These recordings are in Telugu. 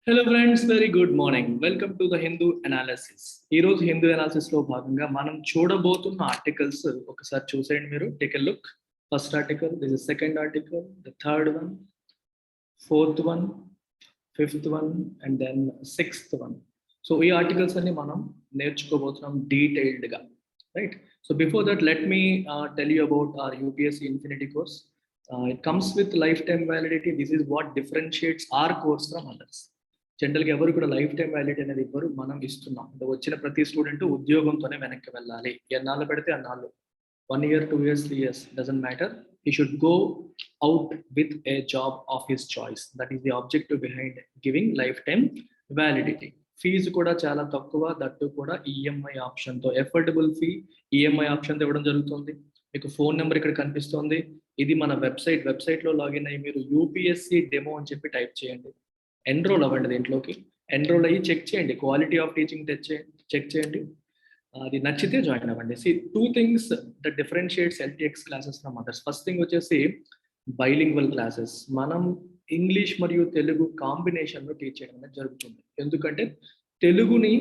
Hello friends, very good morning. Welcome to the Hindu analysis. ఈ రోజు హిందూ అనాలిసిస్ లో భాగంగా మనం చూడబోతున్న ఆర్టికల్స్ ఒకసారి చూసేయండి. మీరు take a look. First article, this is second article, the third one, fourth one, fifth one and then sixth one. So ఈ ఆర్టికల్స్ అన్ని మనం నేర్చుకోబోతున్నాం డీటెయిల్డ్ గా, right? So before that let me tell you about our UPSC Infinity course. It comes with lifetime validity. This is what differentiates our course from others. జనరల్గా ఎవరు కూడా లైఫ్ టైం వ్యాలిడిటీ అనేది ఇవ్వరు, మనం ఇస్తున్నాం. అంటే వచ్చిన ప్రతి స్టూడెంట్ ఉద్యోగంతోనే వెనక్కి వెళ్ళాలి. ఎన్నాళ్ళు పెడితే అన్నాళ్ళు, 1 year 2 years 3 years doesn't matter. He should go out with a job of his choice. That is the objective behind giving life time validity. Fees కూడా చాలా తక్కువ, దట్టు కూడా ఈఎంఐ ఆప్షన్తో. ఎఫోర్డబుల్ ఫీ ఈఎంఐ ఆప్షన్తో ఇవ్వడం జరుగుతుంది. మీకు ఫోన్ నెంబర్ ఇక్కడ కనిపిస్తుంది. ఇది మన వెబ్సైట్లో లాగిన్ అయ్యి మీరు యూపీఎస్సీ డెమో అని చెప్పి టైప్ చేయండి. ఎన్రోల్ అవ్వండి. దీంట్లోకి ఎన్రోల్ అయ్యి చెక్ చేయండి, క్వాలిటీ ఆఫ్ టీచింగ్ చెక్ చేయండి. అది నచ్చితే జాయిన్ అవ్వండి. Two things that differentiates LTX classes from others. First thing వచ్చేసి బైలింగ్వల్ క్లాసెస్. మనం ఇంగ్లీష్ మరియు తెలుగు కాంబినేషన్లో టీచ్ చేయడం అనేది జరుగుతుంది. ఎందుకంటే తెలుగుని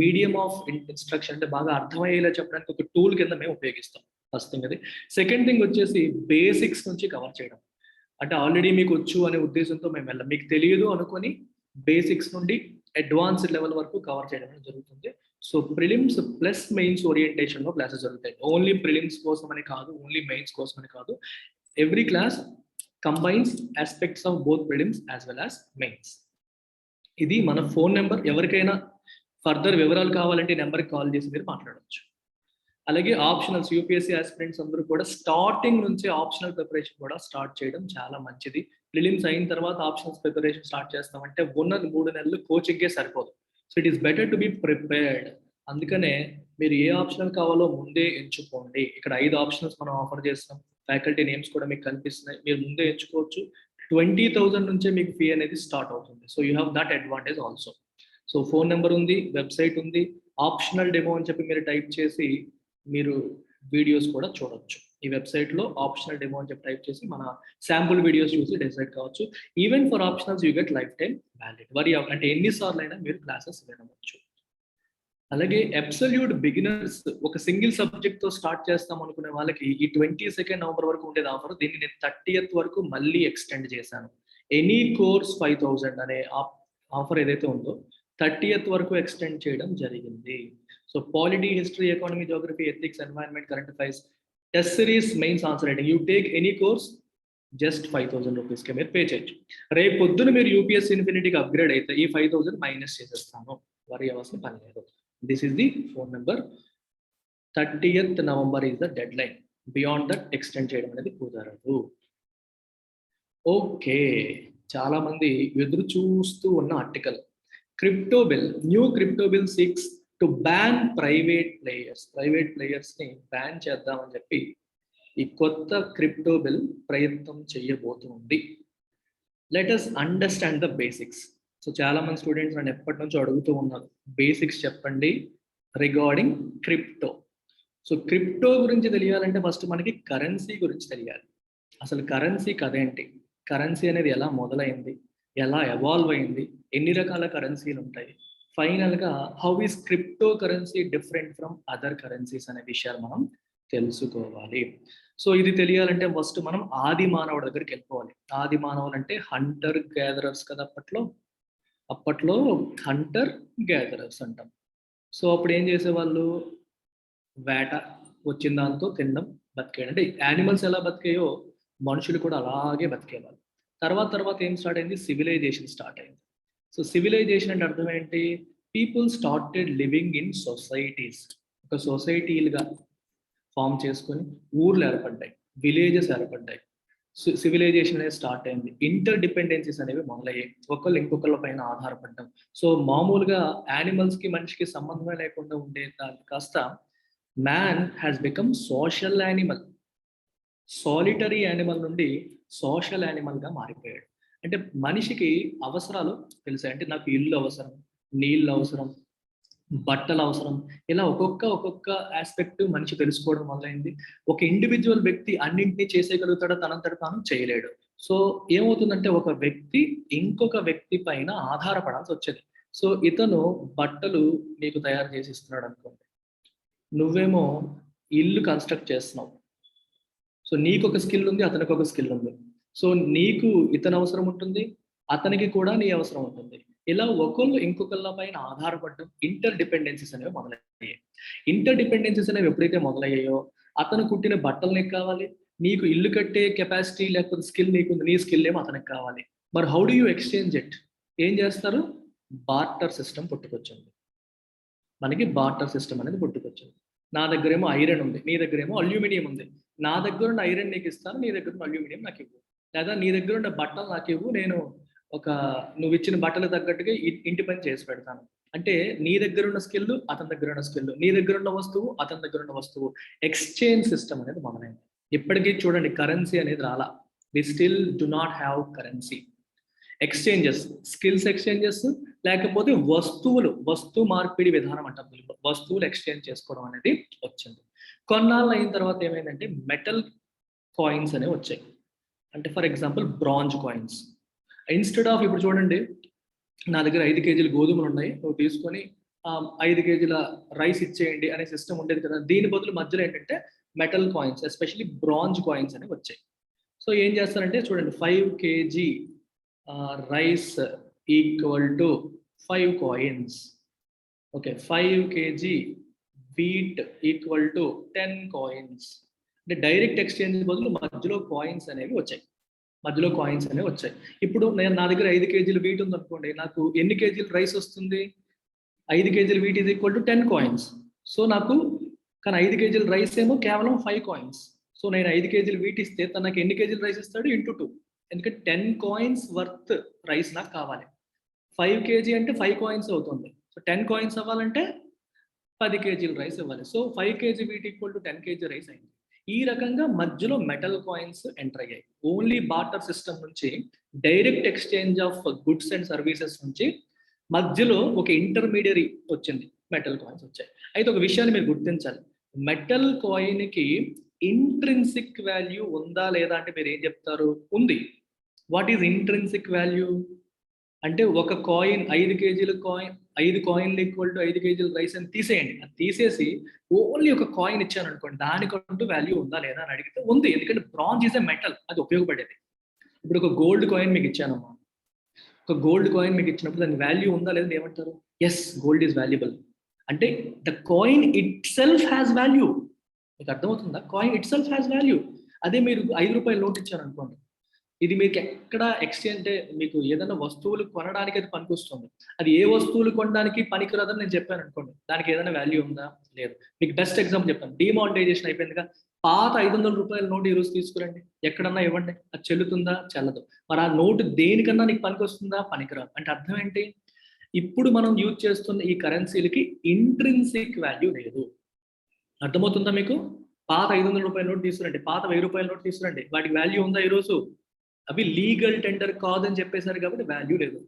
మీడియం ఆఫ్ ఇన్స్ట్రక్షన్, అంటే బాగా అర్థమయ్యేలా చెప్పడానికి ఒక టూల్ కింద మేము ఉపయోగిస్తాం. ఫస్ట్ థింగ్ అది. సెకండ్ థింగ్ వచ్చేసి బేసిక్స్ నుంచి కవర్ చేయడం. అంటే ఆల్రెడీ మీకు వచ్చు అనే ఉద్దేశంతో మేము వెళ్ళాం. మీకు తెలియదు అనుకొని బేసిక్స్ నుండి అడ్వాన్స్డ్ లెవెల్ వరకు కవర్ చేయడం జరుగుతుంది. సో ప్రిలిమ్స్ ప్లస్ మెయిన్స్ ఓరియంటేషన్లో క్లాసెస్ జరుగుతాయి. ఓన్లీ ప్రిలిమ్స్ కోసం అని కాదు, ఓన్లీ మెయిన్స్ కోసం అని కాదు. Every class combines aspects of both prelims as well as mains. ఇది మన ఫోన్ నెంబర్. ఎవరికైనా ఫర్దర్ వివరాలు కావాలంటే నెంబర్కి కాల్ చేసి మీరు మాట్లాడవచ్చు. అలాగే ఆప్షనల్స్, యూపీఎస్సీ ఆస్పిరెంట్స్ అందరూ కూడా స్టార్టింగ్ నుంచి ఆప్షనల్ ప్రిపరేషన్ కూడా స్టార్ట్ చేయడం చాలా మంచిది. ప్రిలిమ్స్ అయిన తర్వాత ఆప్షనల్స్ ప్రిపరేషన్ స్టార్ట్ చేస్తామంటే ఉన్న 3 నెలలు కోచింగే సరిపోదు. So it is better to be prepared. అందుకనే మీరు ఏ ఆప్షనల్ కావాలో ముందే ఎంచుకోండి. ఇక్కడ 5 ఆప్షనల్స్ మనం ఆఫర్ చేస్తాం. ఫ్యాకల్టీ నేమ్స్ కూడా మీకు కనిపిస్తున్నాయి, మీరు ముందే ఎంచుకోవచ్చు. 20,000 నుంచే మీకు ఫీ అనేది స్టార్ట్ అవుతుంది. So you have that advantage also. So phone number ఉంది, వెబ్సైట్ ఉంది. ఆప్షనల్ డెమో అని చెప్పి మీరు టైప్ చేసి మీరు వీడియోస్ కూడా చూడొచ్చు. ఈ వెబ్సైట్లో ఆప్షనల్ డెమో అని చెప్పి టైప్ చేసి మన శాంపుల్ వీడియోస్ చూసి డిసైడ్ కావచ్చు. Even for optionals you get life time valid. అంటే ఎన్నిసార్లు అయినా మీరు క్లాసెస్ వినవచ్చు. అలాగే అబ్సల్యూట్ బిగినర్స్, ఒక సింగిల్ సబ్జెక్ట్తో స్టార్ట్ చేస్తాం అనుకునే వాళ్ళకి ఈ 22 నవంబర్ వరకు ఉండేది ఆఫర్. దీన్ని నేను 30th వరకు మళ్ళీ ఎక్స్టెండ్ చేశాను. ఎనీ కోర్స్ 5,000 అనే ఆఫర్ ఏదైతే ఉందో 30th వరకు ఎక్స్టెండ్ చేయడం జరిగింది. So polity, history, economy, geography, ethics, environment, current affairs, test series, mains, answer writing, you take any course just 5,000 రూపీస్కి మీరు పే చేయొచ్చు. రేపు పొద్దున మీరు యూపీఎస్సీ ఇన్ఫినిటీకి అప్గ్రేడ్ అయితే ఈ 5,000 మైనస్ చేసేస్తాను, వరి అవ్వాల్సిన పని లేదు. This is the phone number. 30th November is the deadline. Beyond that extend చేయడం అనేది కుదరదు. ఓకే, చాలా మంది ఎదురు చూస్తూ ఉన్న article, crypto bill. New crypto bill seeks to ban private ప్లేయర్స్ని బ్యాన్ చేద్దామని చెప్పి ఈ కొత్త క్రిప్టో బిల్ ప్రయత్నం చేయబోతుంది. Let us understand the basics. So చాలా మంది స్టూడెంట్స్ నన్ను ఎప్పటి నుంచో అడుగుతూ ఉన్నారు, బేసిక్స్ చెప్పండి రిగార్డింగ్ క్రిప్టో. సో క్రిప్టో గురించి తెలియాలంటే ఫస్ట్ మనకి కరెన్సీ గురించి తెలియాలి. అసలు కరెన్సీ కదేంటి, కరెన్సీ అనేది ఎలా మొదలైంది, ఎలా ఎవాల్వ్ అయింది, ఎన్ని రకాల కరెన్సీలు ఉంటాయి, ఫైనల్గా how is crypto currency different from other currencies అనే విషయాలు మనం తెలుసుకోవాలి. సో ఇది తెలియాలంటే ఫస్ట్ మనం ఆది మానవుడి దగ్గరికి వెళ్ళిపోవాలి. ఆది మానవులు అంటే హంటర్ గ్యాదరర్స్ కదా. అప్పట్లో హంటర్ గ్యాదరర్స్ అంటాం. సో అప్పుడు ఏం చేసేవాళ్ళు, వేట వచ్చిన దాంతో తినడం, బతికేయడం. అంటే యానిమల్స్ ఎలా బతికేయో మనుషులు కూడా అలాగే బతికేవాళ్ళు. తర్వాత ఏం స్టార్ట్ అయింది, సివిలైజేషన్ స్టార్ట్ అయింది. సో సివిలైజేషన్ అంటే అర్థం ఏంటి, people started living in societies. ఒక సొసైటీలుగా ఫామ్ చేసుకొని ఊర్లు ఏర్పడ్డాయి, విలేజెస్ ఏర్పడ్డాయి. సివిలైజేషన్ అనేది స్టార్ట్ అయింది. ఇంటర్ డిపెండెన్సీస్ అనేవి మొదలయ్యాయి, ఒకళ్ళు ఇంకొకళ్ళ పైన ఆధారపడ్డం. సో మామూలుగా యానిమల్స్కి మనిషికి సంబంధమే లేకుండా ఉండే కాస్త man has become social animal. Solitary animal నుండి సోషల్ యానిమల్గా మారిపోయాడు. అంటే మనిషికి అవసరాలు తెలుసాయి. అంటే నాకు ఇల్లు అవసరం, నీళ్ళు అవసరం, బట్టలు అవసరం. ఇలా ఒక్కొక్క ఆస్పెక్ట్ మనిషి తెలుసుకోవడం మొదలైంది. ఒక ఇండివిజువల్ వ్యక్తి అన్నింటినీ చేసేయగలుగుతాడో తనంతట తాను చేయలేడు. సో ఏమవుతుందంటే ఒక వ్యక్తి ఇంకొక వ్యక్తి పైన ఆధారపడాల్సి వచ్చేది. సో ఇతను బట్టలు నీకు తయారు చేసి ఇస్తున్నాడు అనుకోండి, నువ్వేమో ఇల్లు కన్స్ట్రక్ట్ చేస్తున్నావు. సో నీకు ఒక స్కిల్ ఉంది, అతనికి ఒక స్కిల్ ఉంది. సో నీకు ఇతని అవసరం ఉంటుంది, అతనికి కూడా నీ అవసరం ఉంటుంది. ఇలా ఒకళ్ళు ఇంకొకళ్ళ పైన ఆధారపడడం ఇంటర్ డిపెండెన్సీస్ అనేవి మొదలయ్యాయి. ఇంటర్ డిపెండెన్సీస్ అనేవి ఎప్పుడైతే మొదలయ్యాయో, అతను కుట్టిన బట్టలు నీకు కావాలి, నీకు ఇల్లు కట్టే కెపాసిటీ లేకపోతే స్కిల్ నీకుంది, నీ స్కిల్ ఏమో అతనికి కావాలి. మరి how do you exchange it? ఏం చేస్తారు? బార్టర్ సిస్టమ్ పుట్టుకొచ్చింది. మనకి బార్టర్ సిస్టమ్ అనేది పుట్టుకొచ్చింది. నా దగ్గరేమో ఐరన్ ఉంది, నీ దగ్గరేమో అల్యూమినియం ఉంది. నా దగ్గర ఉన్న ఐరన్ నీకు ఇస్తాను, నీ దగ్గర ఉన్న అల్యూమినియం నాకు ఇవ్వు. లేదా నీ దగ్గర ఉన్న బట్టలు నాకు ఇవ్వు, నేను నువ్వు ఇచ్చిన బట్టలు తగ్గట్టుగా ఇంటి పని చేసి పెడతాను. అంటే నీ దగ్గర ఉన్న స్కిల్, అతని దగ్గర ఉన్న స్కిల్, నీ దగ్గర ఉన్న వస్తువు, అతని దగ్గర ఉన్న వస్తువు, ఎక్స్చేంజ్ సిస్టమ్ అనేది మొదలైంది. ఇప్పటికీ చూడండి, కరెన్సీ అనేది రాలా. We still do not have currency. Exchanges, skills exchanges, లేకపోతే వస్తు మార్పిడి విధానం అంటాం. వస్తువులు ఎక్స్చేంజ్ చేసుకోవడం అనేది వచ్చింది. కొన్నాళ్ళు అయిన తర్వాత ఏమైందంటే మెటల్ కాయిన్స్ అనేవి వచ్చాయి. అంటే for example bronze coins. Instead of ఇప్పుడు చూడండి, నా దగ్గర 5 కేజీలు గోధుమలు ఉన్నాయి, నువ్వు తీసుకొని 5 కేజీల రైస్ ఇచ్చేయండి అనే సిస్టమ్ ఉండేది కదా. దీని బదులు మధ్యలో ఏంటంటే metal coins, especially bronze coins అనేవి వచ్చాయి. సో ఏం చేస్తారంటే చూడండి, 5 KG rice equal to 5 coins. Okay, 5 KG wheat equal to 10 coins. అంటే డైరెక్ట్ ఎక్స్చేంజ్ బదులు మధ్యలో కాయిన్స్ అనేవి వచ్చాయి. ఇప్పుడు నా దగ్గర 5 కేజీలు వీట్ ఉంది అనుకోండి, నాకు ఎన్ని కేజీలు రైస్ వస్తుంది? 5 కేజీలు wheat is equal to 10 coins. So నాకు కానీ 5 కేజీల రైస్ ఏమో కేవలం 5 కాయిన్స్. సో నేను 5 కేజీలు వీట్ ఇస్తే తను నాకు ఎన్ని కేజీలు రైస్ ఇస్తాడు? ఇంటూ 2. ఎందుకంటే 10 కాయిన్స్ వర్త్ రైస్ నాకు కావాలి. 5 కేజీ అంటే 5 కాయిన్స్ అవుతుంది. సో 10 కాయిన్స్ అవ్వాలంటే 10 కేజీలు రైస్ ఇవ్వాలి. So 5 KG wheat equal to 10 KG rice అయింది. ఈ రకంగా మధ్యలో మెటల్ కాయిన్స్ ఎంటర్ అయ్యాయి. ఓన్లీ బార్టర్ సిస్టమ్ నుంచి, direct exchange of goods and services నుంచి మధ్యలో ఒక ఇంటర్మీడియరీ వచ్చింది, మెటల్ కాయిన్స్ వచ్చాయి. అయితే ఒక విషయాన్ని మీరు గుర్తించాలి, మెటల్ కాయిన్ కి ఇంట్రిన్సిక్ వాల్యూ ఉందా లేదా అంటే మీరు ఏం చెప్తారు? ఉంది. What is intrinsic value? అంటే ఒక కాయిన్ 5 కేజీల కాయిన్, 5 కాయిన్లు ఈక్వల్ టు 5 కేజీల రైస్ అని తీసేయండి. అది తీసేసి ఓన్లీ ఒక కాయిన్ ఇచ్చాను అనుకోండి, దానికంటూ వాల్యూ ఉందా లేదా అని అడిగితే ఉంది. ఎందుకంటే బ్రాంజ్ ఈజ్ ఎ మెటల్, అది ఉపయోగపడేది. ఇప్పుడు ఒక గోల్డ్ కాయిన్ మీకు ఇచ్చానమ్మా, ఒక గోల్డ్ కాయిన్ మీకు ఇచ్చినప్పుడు దాని వాల్యూ ఉందా లేదా ఏమంటారు? Yes, gold is valuable. అంటే the coin itself has value. మీకు అర్థమవుతుందా? Coin itself has value. అదే మీరు 5 రూపాయల నోట్ ఇచ్చారు అనుకోండి, ఇది మీకు ఎక్కడ ఎక్స్చేంజ్ అంటే మీకు ఏదైనా వస్తువులు కొనడానికి అది పనికొస్తుంది. అది ఏ వస్తువులు కొనడానికి పనికిరాదని నేను చెప్పాను అనుకోండి, దానికి ఏదైనా వాల్యూ ఉందా? లేదు. మీకు బెస్ట్ ఎగ్జాంపుల్ చెప్తాను, డిమానిటైజేషన్ అయిపోయిందిగా. పాత 500 రూపాయల నోటు ఈరోజు తీసుకురండి, ఎక్కడన్నా ఇవ్వండి, అది చెల్లుతుందా? చెల్లదు. మరి ఆ నోటు దేనికన్నా నీకు పనికొస్తుందా? పనికిరాదు. అంటే అర్థం ఏంటి? ఇప్పుడు మనం యూజ్ చేస్తున్న ఈ కరెన్సీలకి ఇంట్రిన్సిక్ వాల్యూ లేదు. అర్థమవుతుందా మీకు? పాత 500 రూపాయల నోటు తీసుకురండి, పాత 1000 రూపాయల నోటు తీసుకురండి, వాటికి వాల్యూ ఉందా ఈరోజు? అవి లీగల్ టెండర్ కాదని చెప్పేశారు కాబట్టి వాల్యూ లేదు.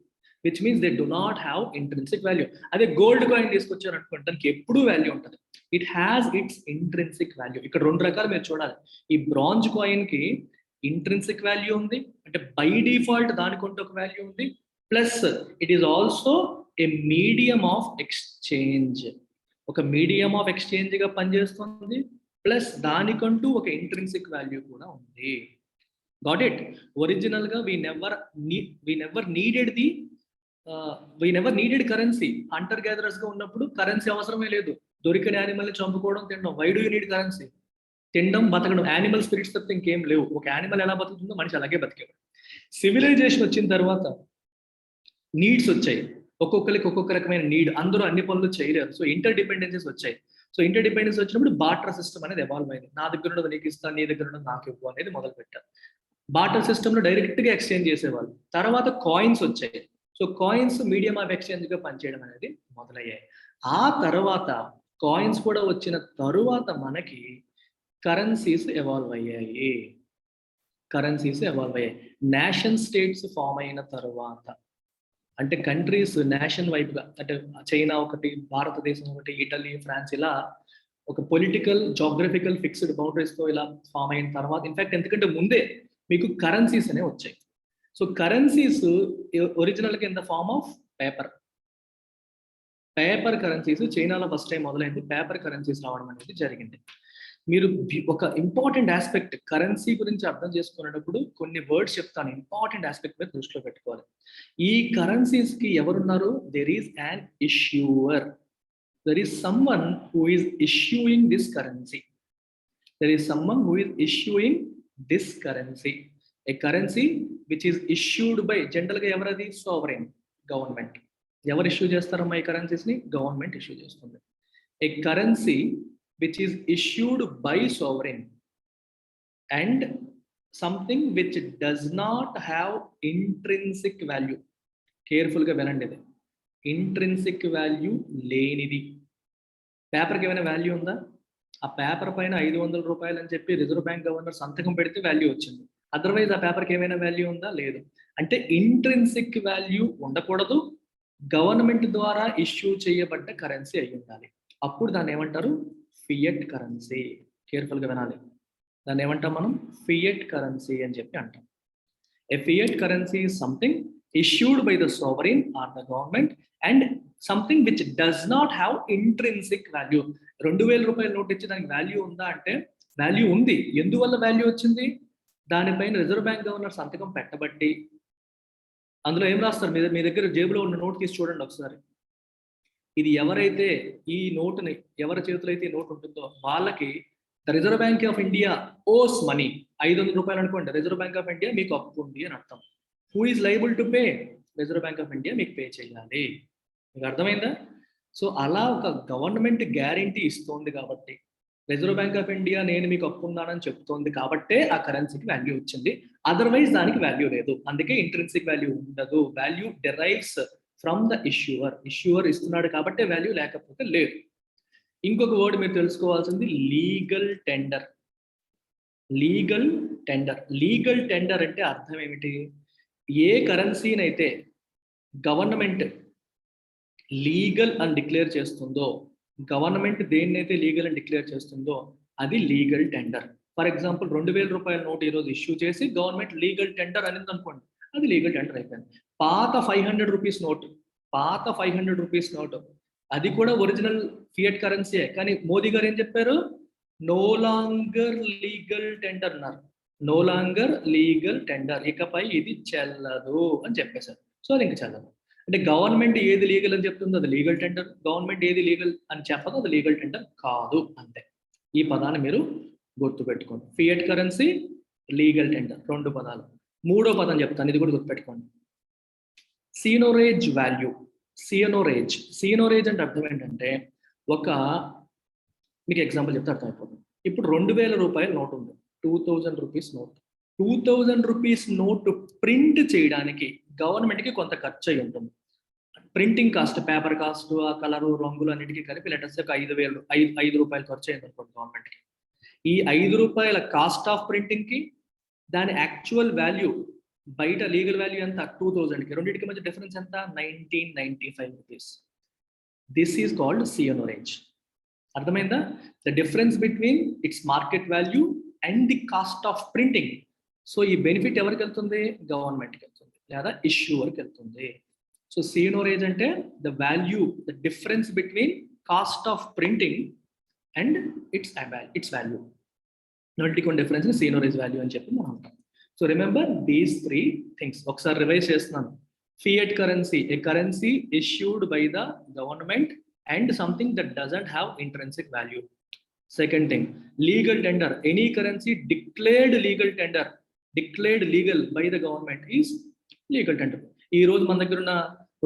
Which means they do not have intrinsic value. అదే గోల్డ్ కాయిన్ తీసుకొచ్చారు అనుకోండి, దానికి ఎప్పుడూ వాల్యూ ఉంటుంది. It has its intrinsic value. ఇక్కడ 2 రకాలు మీరు చూడాలి. ఈ బ్రాంజ్ కాయిన్ కి ఇంట్రిన్సిక్ వాల్యూ ఉంది, అంటే బై డిఫాల్ట్ దానికంటే ఒక వాల్యూ ఉంది. Plus it is also a medium of exchange, ఒక మీడియం ఆఫ్ ఎక్స్చేంజ్ గా పనిచేస్తుంది. ప్లస్ దానికంటూ ఒక ఇంట్రిన్సిక్ వాల్యూ కూడా ఉంది. Got it? ఒరిజినల్ గా we never needed currency. Hunter gatherers గా ఉన్నప్పుడు కరెన్సీ అవసరమే లేదు. దొరికిన యానిమల్ ని చంపుకోవడం, తినడం. Why do you need currency? తినడం, బతకడం, యానిమల్ స్పిరిట్స్ తప్ప ఇంకేం లేవు. ఒక యానిమల్ ఎలా బతుకుతుందో మనిషి అలాగే బతికేవాడు. సివిలైజేషన్ వచ్చిన తర్వాత నీడ్స్ వచ్చాయి, ఒక్కొక్కరికి ఒక్కొక్క రకమైన నీడ్. అందరూ అన్ని పనులు చేయలేరు. సో ఇంటర్ డిపెండెన్సీస్ వచ్చాయి. సో ఇంటర్ డిపెండెన్స్ వచ్చినప్పుడు బార్టర్ సిస్టమ్ అనేది ఎవాల్వ్ అయింది. నా దగ్గర ఉన్నది నీకు ఇస్తాను, నీ దగ్గర ఉన్నది నాకు ఇవ్వు అనేది మొదలు పెట్టారు. బార్టర్ సిస్టమ్ లో డైరెక్ట్ గా ఎక్స్చేంజ్ చేసేవాళ్ళు. తర్వాత కాయిన్స్ వచ్చాయి. So coins medium of exchange గా పనిచేయడం అనేది మొదలయ్యాయి. ఆ తర్వాత కాయిన్స్ కూడా వచ్చిన తరువాత మనకి కరెన్సీస్ ఎవాల్వ్ అయ్యాయి. నేషన్ స్టేట్స్ ఫామ్ అయిన తర్వాత, అంటే కంట్రీస్ నేషన్ వైపుగా, అంటే చైనా ఒకటి, భారతదేశం ఒకటి, ఇటలీ, ఫ్రాన్స్, ఇలా ఒక పొలిటికల్, జోగ్రఫికల్ ఫిక్స్డ్ బౌండరీస్ తో ఇలా ఫామ్ అయిన తర్వాత, ఇన్ఫాక్ట్ ఎందుకంటే ముందే మీకు కరెన్సీస్ అనేవి వచ్చాయి. సో కరెన్సీస్ ఒరిజినల్గా in the form of paper currencies చైనాలో ఫస్ట్ టైం మొదలైంది. పేపర్ కరెన్సీస్ రావడం అనేది జరిగింది. మీరు ఒక ఇంపార్టెంట్ ఆస్పెక్ట్ కరెన్సీ గురించి అర్థం చేసుకునేటప్పుడు కొన్ని వర్డ్స్ చెప్తాను, ఇంపార్టెంట్ ఆస్పెక్ట్ మీద దృష్టిలో పెట్టుకోవాలి. ఈ కరెన్సీస్ కి ఎవరున్నారు? There is an issuer. There is someone who is issuing this currency. There is someone who is issuing this currency. A currency which is issued by, general గా ఎవరది? Sovereign, government. ఎవరు ఇష్యూ చేస్తారమ్మా ఈ కరెన్సీస్ ని? గవర్నమెంట్ ఇష్యూ చేస్తుంది. ఏ currency which is issued by sovereign and something which does not have intrinsic value. Careful గా వినండి, ఇది ఇంట్రిన్సిక్ వాల్యూ లేనిది. పేపర్కి ఏమైనా వాల్యూ ఉందా? ఆ పేపర్ పైన 500 రూపాయలు అని చెప్పి రిజర్వ్ బ్యాంక్ గవర్నర్ సంతకం పెడితే వాల్యూ వచ్చింది. అదర్వైజ్ ఆ పేపర్కి ఏమైనా వాల్యూ ఉందా? లేదు. అంటే ఇంట్రిన్సిక్ వాల్యూ ఉండకూడదు, గవర్నమెంట్ ద్వారా ఇష్యూ చేయబడ్డ కరెన్సీ అయి ఉండాలి. అప్పుడు దాన్ని ఏమంటారు? Fiat currency. కేర్ఫుల్ గా వినాలి, దాన్ని ఏమంటాం మనం? ఫియట్ కరెన్సీ అని చెప్పి అంటాం. A fiat currency is something issued by the sovereign or the government and something which does not have intrinsic value. 2000 రూపాయల నోట్ ఇచ్చి దానికి వాల్యూ ఉందా అంటే వాల్యూ ఉంది. ఎందువల్ల వాల్యూ వచ్చింది? దానిపైన రిజర్వ్ బ్యాంక్ గవర్నర్ సంతకం పెట్టబట్టి. అందులో ఏం రాస్తారు? మీ దగ్గర జేబులో ఉన్న నోట్ తీసి చూడండి ఒకసారి. ఇది ఎవరైతే ఈ నోటుని, ఎవరి చేతిలో అయితే ఈ నోట్ ఉంటుందో వాళ్ళకి the reserve bank of India ఓస్ మనీ. 500 రూపాయలు అనుకోండి, రిజర్వ్ బ్యాంక్ ఆఫ్ ఇండియా మీకు అప్పు ఉంది అని అర్థం. Who is liable to pay? Reserve bank of India మీకు పే చేయాలి. మీకు అర్థమైందా? సో అలా ఒక గవర్నమెంట్ గ్యారంటీ ఇస్తోంది కాబట్టి, రిజర్వ్ బ్యాంక్ ఆఫ్ ఇండియా నేను మీకు అప్పు ఉన్నానని చెప్తోంది కాబట్టే ఆ కరెన్సీకి వాల్యూ వచ్చింది. అదర్వైజ్ దానికి వాల్యూ లేదు. అందుకే ఇంట్రిన్సిక్ వాల్యూ ఉండదు. Value derives from the issuer. Issuer ఇస్తున్నాడు కాబట్టి వాల్యూ, లేకపోతే లేదు. ఇంకొక వర్డ్ మీరు తెలుసుకోవాల్సింది legal tender. Legal tender. Legal tender అంటే అర్థం ఏమిటి? ఏ కరెన్సీనైతే గవర్నమెంట్ లీగల్ అని డిక్లేర్ చేస్తుందో, గవర్నమెంట్ దేన్నైతే లీగల్ అని డిక్లేర్ చేస్తుందో అది లీగల్ టెండర్. ఫర్ ఎగ్జాంపుల్ 2000 రూపాయల నోట్ ఈరోజు ఇష్యూ చేసి గవర్నమెంట్ లీగల్ టెండర్ అనేది అనుకోండి, అది లీగల్ టెండర్ అయిపోయింది. పాత 500 రూపీస్ నోట్, పాత 500 రూపీస్ నోట్ అది కూడా ఒరిజినల్ ఫియట్ కరెన్సీయే. కానీ మోదీ గారు ఏం చెప్పారు? నో లాంగర్ లీగల్ టెండర్ అన్నారు. నో లాంగర్ లీగల్ టెండర్, ఇకపై ఇది చెల్లదు అని చెప్పేశారు. సో అది ఇంకా చెల్లదు. అంటే గవర్నమెంట్ ఏది లీగల్ అని చెప్తుందో అది లీగల్ టెండర్, గవర్నమెంట్ ఏది లీగల్ అని చెప్పదో అది లీగల్ టెండర్ కాదు. అంతే. ఈ పదాన్ని మీరు గుర్తుపెట్టుకోండి. ఫియట్ కరెన్సీ, లీగల్ టెండర్, 2 పదాలు. 3వ పదం చెప్తాను, ఇది కూడా గుర్తుపెట్టుకోండి. సీనోరేజ్ వాల్యూ. సీనోరేజ్. సీనోరేజ్ అంటే అర్థం ఏంటంటే, ఒక మీకు ఎగ్జాంపుల్ చెప్తే అర్థమైపోతుంది. ఇప్పుడు 2000 రూపాయల నోట్ ఉంది, 2000 rupees note. 2000 rupees note print చేయడానికి గవర్నమెంట్కి కొంత ఖర్చు అయి ఉంటుంది. ప్రింటింగ్ కాస్ట్, పేపర్ కాస్ట్, ఆ కలరు, రంగులు అన్నిటికీ కలిపి లెటర్స్ ఒక 5 రూపాయలు ఖర్చు అయింది అనుకోండి గవర్నమెంట్కి. ఈ 5 రూపాయల కాస్ట్ ఆఫ్ ప్రింటింగ్కి దాని యాక్చువల్ వాల్యూ బయట లీగల్ వాల్యూ ఎంత? 2000కి. రెండింటికి మధ్య డిఫరెన్స్ ఎంత? 1995 rupees. This is called seigniorage. అర్థమైందా? The difference between its market value and the cost of printing. So ఈ బెనిఫిట్ ఎవరికి వెళ్తుంది? గవర్నమెంట్కి వెళ్తుంది, లేదా ఇష్యూవర్కి వెళ్తుంది. సో సీనోరేజ్ అంటే the value, the difference between cost of printing and it's value. రెండింటికి ఉన్న డిఫరెన్స్ సీనోరేజ్ వాల్యూ అని చెప్పి మనం అంటాం. So remember these 3 things. ఒకసారి రివైజ్ చేస్తున్నాను. Fiat currency, a currency issued by the government and something that doesn't have intrinsic value. Second thing, legal tender. Any currency declared legal tender, declared legal by the government is legal tender. ఈ రోజు మన దగ్గర ఉన్న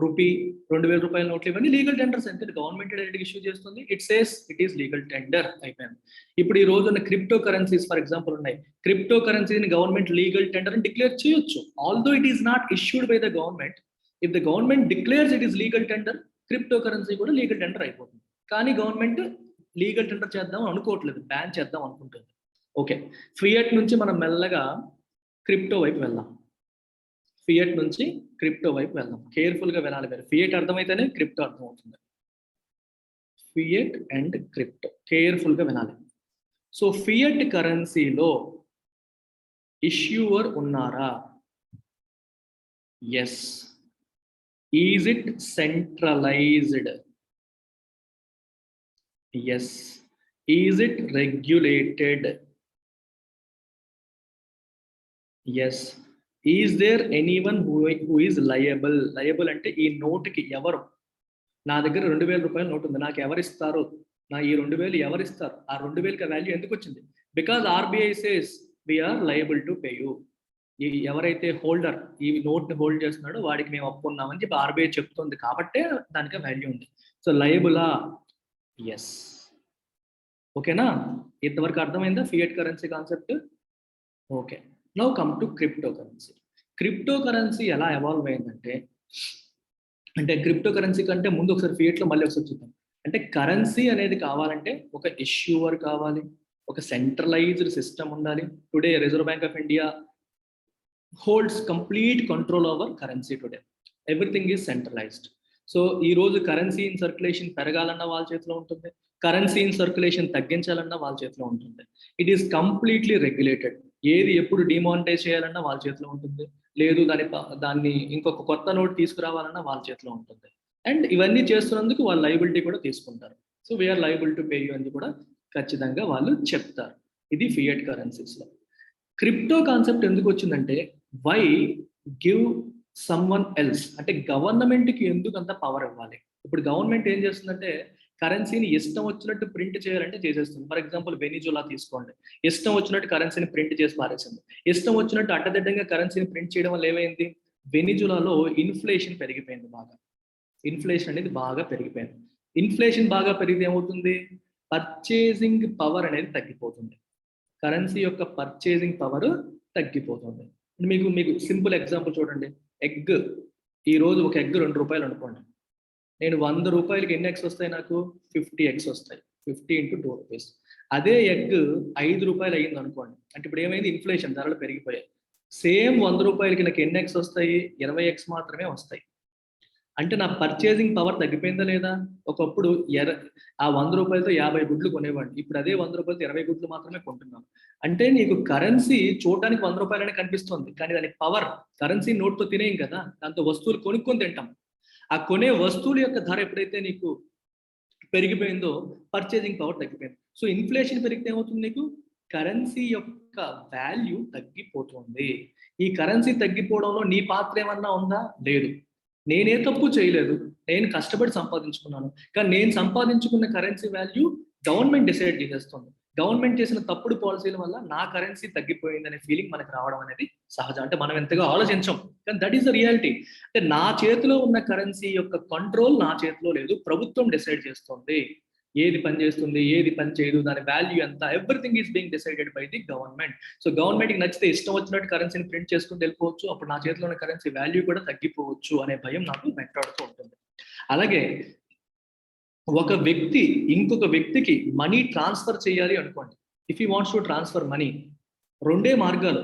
రూపీ 2000 రూపాయల నోట్లు ఇవన్నీ లీగల్ టెండర్స్. అంటే గవర్నమెంట్ డైరెక్ట్ ఇష్యూ చేస్తుంది, it says it is legal tender అయిపోయింది. ఇప్పుడు ఈ రోజు ఉన్న క్రిప్టో కరెన్సీస్ ఫర్ ఎగ్జాంపుల్ ఉన్నాయి. క్రిప్టో కరెన్సీని గవర్నమెంట్ లీగల్ టెండర్ అని డిక్లేర్ చేయొచ్చు, although it is not issued by the government. If the government declares it is legal tender, crypto currency కూడా లీగల్ టెండర్ అయిపోతుంది. కానీ గవర్నమెంట్ లీగల్ టెండర్ చేద్దాం అనుకోవట్లేదు, బ్యాన్ చేద్దాం అనుకుంటుంది. ఓకే, ఫియట్ నుంచి మనం మెల్లగా క్రిప్టో వైపు వెళ్దాం. ఫియట్ నుంచి క్రిప్టో వైపు వెళ్దాం. కేర్ఫుల్గా వినాలి మీరు. ఫియట్ అర్థమైతేనే క్రిప్టో అర్థమవుతుంది. ఫియట్ అండ్ క్రిప్టో కేర్ఫుల్గా వినాలి. సో ఫియట్ కరెన్సీలో ఇష్యూవర్ ఉన్నారా? Yes. Is it centralized? Yes. Is it regulated? Yes. Is there anyone who is liable? Liable అంటే ఈ నోటుకి ఎవరు, నా దగ్గర 2000 రూపాయల నోటు ఉంది, నాకు ఎవరు ఇస్తారు, నా ఈ 2000 ఎవరు ఇస్తారు, ఆ 2000కి వాల్యూ ఎందుకు వచ్చింది? Because RBI says we're liable to pay you. ఈ ఎవరైతే హోల్డర్ ఈ నోట్ని హోల్డ్ చేస్తున్నాడో వాడికి మేము అప్పు ఉన్నామని చెప్పి ఆర్బీఐ చెప్తుంది కాబట్టే దానికి వాల్యూ ఉంది. సో లయబులా? ఎస్. ఓకేనా? ఇంతవరకు అర్థమైందా fiat currency concept? Okay. Now come to crypto currency. Crypto currency ఎలా ఎవాల్వ్ అయిందంటే, అంటే క్రిప్టో కరెన్సీ కంటే ముందు ఒకసారి ఫియట్లో మళ్ళీ ఒకసారి చూద్దాం. అంటే కరెన్సీ అనేది కావాలంటే ఒక ఇష్యూవర్ కావాలి, ఒక సెంట్రలైజ్డ్ సిస్టమ్ ఉండాలి. Today reserve bank of India holds complete control over currency today. Everything is centralized. So ఈ రోజు కరెన్సీ ఇన్ సర్క్యులేషన్ పెరగాలన్నా వాళ్ళ చేతిలో ఉంటుంది, కరెన్సీ ఇన్ సర్క్యులేషన్ తగ్గించాలన్నా వాళ్ళ చేతిలో ఉంటుంది. It is completely regulated. ఏది ఎప్పుడు డిమానిటైజ్ చేయాలన్నా వాళ్ళ చేతిలో ఉంటుంది, లేదు దాన్ని ఇంకొక కొత్త నోట్ తీసుకురావాలన్నా వాళ్ళ చేతిలో ఉంటుంది. అండ్ ఇవన్నీ చేస్తున్నందుకు వాళ్ళ లయబిలిటీ కూడా తీసుకుంటారు. So we're liable to pay you అని కూడా ఖచ్చితంగా వాళ్ళు చెప్తారు. ఇది ఫియట్ కరెన్సీస్లో. క్రిప్టో కాన్సెప్ట్ ఎందుకు వచ్చిందంటే, వై గివ్ సమ్వన్ ఎల్స్, అంటే గవర్నమెంట్కి ఎందుకు అంత పవర్ ఇవ్వాలి? ఇప్పుడు గవర్నమెంట్ ఏం చేస్తుందంటే కరెన్సీని ఇష్టం వచ్చినట్టు ప్రింట్ చేయాలంటే చేసేస్తుంది. ఫర్ ఎగ్జాంపుల్ వెనిజులా తీసుకోండి, ఇష్టం వచ్చినట్టు కరెన్సీని ప్రింట్ చేసి పారేసింది. ఇష్టం వచ్చినట్టు అడ్డదిడ్డంగా కరెన్సీని ప్రింట్ చేయడం వల్ల ఏమైంది? వెనిజులాలో ఇన్ఫ్లేషన్ పెరిగిపోయింది బాగా. ఇన్ఫ్లేషన్ అనేది బాగా పెరిగిపోయింది. ఇన్ఫ్లేషన్ బాగా పెరిగితే ఏమవుతుంది? పర్చేసింగ్ పవర్ అనేది తగ్గిపోతుంది. కరెన్సీ యొక్క పర్చేసింగ్ పవర్ తగ్గిపోతుంది. మీకు సింపుల్ ఎగ్జాంపుల్ చూడండి. ఎగ్, ఈరోజు ఒక ఎగ్ 2 రూపాయలు అనుకోండి, నేను 100 రూపాయలకి ఎన్ని ఎగ్స్ వస్తాయి? నాకు 50 ఎగ్స్ వస్తాయి. 50 × 2 రూపీస్. అదే ఎగ్ 5 రూపాయలు అయ్యింది అనుకోండి, అంటే ఇప్పుడు ఏమైంది? ఇన్ఫ్లేషన్, ధరలు పెరిగిపోయాయి. సేమ్ 100 రూపాయలకి నాకు ఎన్ని ఎగ్స్ వస్తాయి? 20 ఎగ్స్ మాత్రమే వస్తాయి. అంటే నా పర్చేసింగ్ పవర్ తగ్గిపోయిందా లేదా? ఒకప్పుడు ఆ 100 రూపాయలతో 50 గుడ్లు కొనేవాడిని, ఇప్పుడు అదే 100 రూపాయలతో 20 గుడ్లు మాత్రమే కొంటున్నాను. అంటే నీకు కరెన్సీ చూడడానికి 100 రూపాయలనే కనిపిస్తుంది, కానీ దాని పవర్, కరెన్సీ నోట్తో తినేయం కదా, దాంతో వస్తువులు కొనుక్కొని తింటాం. ఆ కొనే వస్తువుల యొక్క ధర ఎప్పుడైతే నీకు పెరిగిపోయిందో పర్చేసింగ్ పవర్ తగ్గిపోయింది. సో ఇన్ఫ్లేషన్ పెరిగితే ఏమవుతుంది? నీకు కరెన్సీ యొక్క వాల్యూ తగ్గిపోతుంది. ఈ కరెన్సీ తగ్గిపోవడంలో నీ పాత్ర ఏమన్నా ఉందా? లేదు. నేనే తప్పు చేయలేదు, నేను కష్టపడి సంపాదించుకున్నాను, కానీ నేను సంపాదించుకున్న కరెన్సీ వాల్యూ గవర్నమెంట్ డిసైడ్ చేసేస్తుంది. గవర్నమెంట్ చేసిన తప్పుడు పాలసీల వల్ల నా కరెన్సీ తగ్గిపోయింది అనే ఫీలింగ్ మనకు రావడం అనేది సహజం. అంటే మనం ఎంతగా ఆలోచించాం, కానీ దట్ ఈస్ ద రియాలిటీ. అంటే నా చేతిలో ఉన్న కరెన్సీ యొక్క కంట్రోల్ నా చేతిలో లేదు, ప్రభుత్వం డిసైడ్ చేస్తుంది. ఏది పని చేస్తుంది, ఏది పని చేయదు, దాని వాల్యూ ఎంత, everything is being decided by the government. So గవర్నమెంట్కి నచ్చితే ఇష్టం వచ్చినట్టు కరెన్సీని ప్రింట్ చేసుకుని వెళ్ళిపోవచ్చు, అప్పుడు నా చేతిలో ఉన్న కరెన్సీ వాల్యూ కూడా తగ్గిపోవచ్చు అనే భయం నాకు వెంటాడుతూ ఉంటుంది. అలాగే ఒక వ్యక్తి ఇంకొక వ్యక్తికి మనీ ట్రాన్స్ఫర్ చేయాలి అనుకోండి, if you wants to transfer money, 2 మార్గాలు.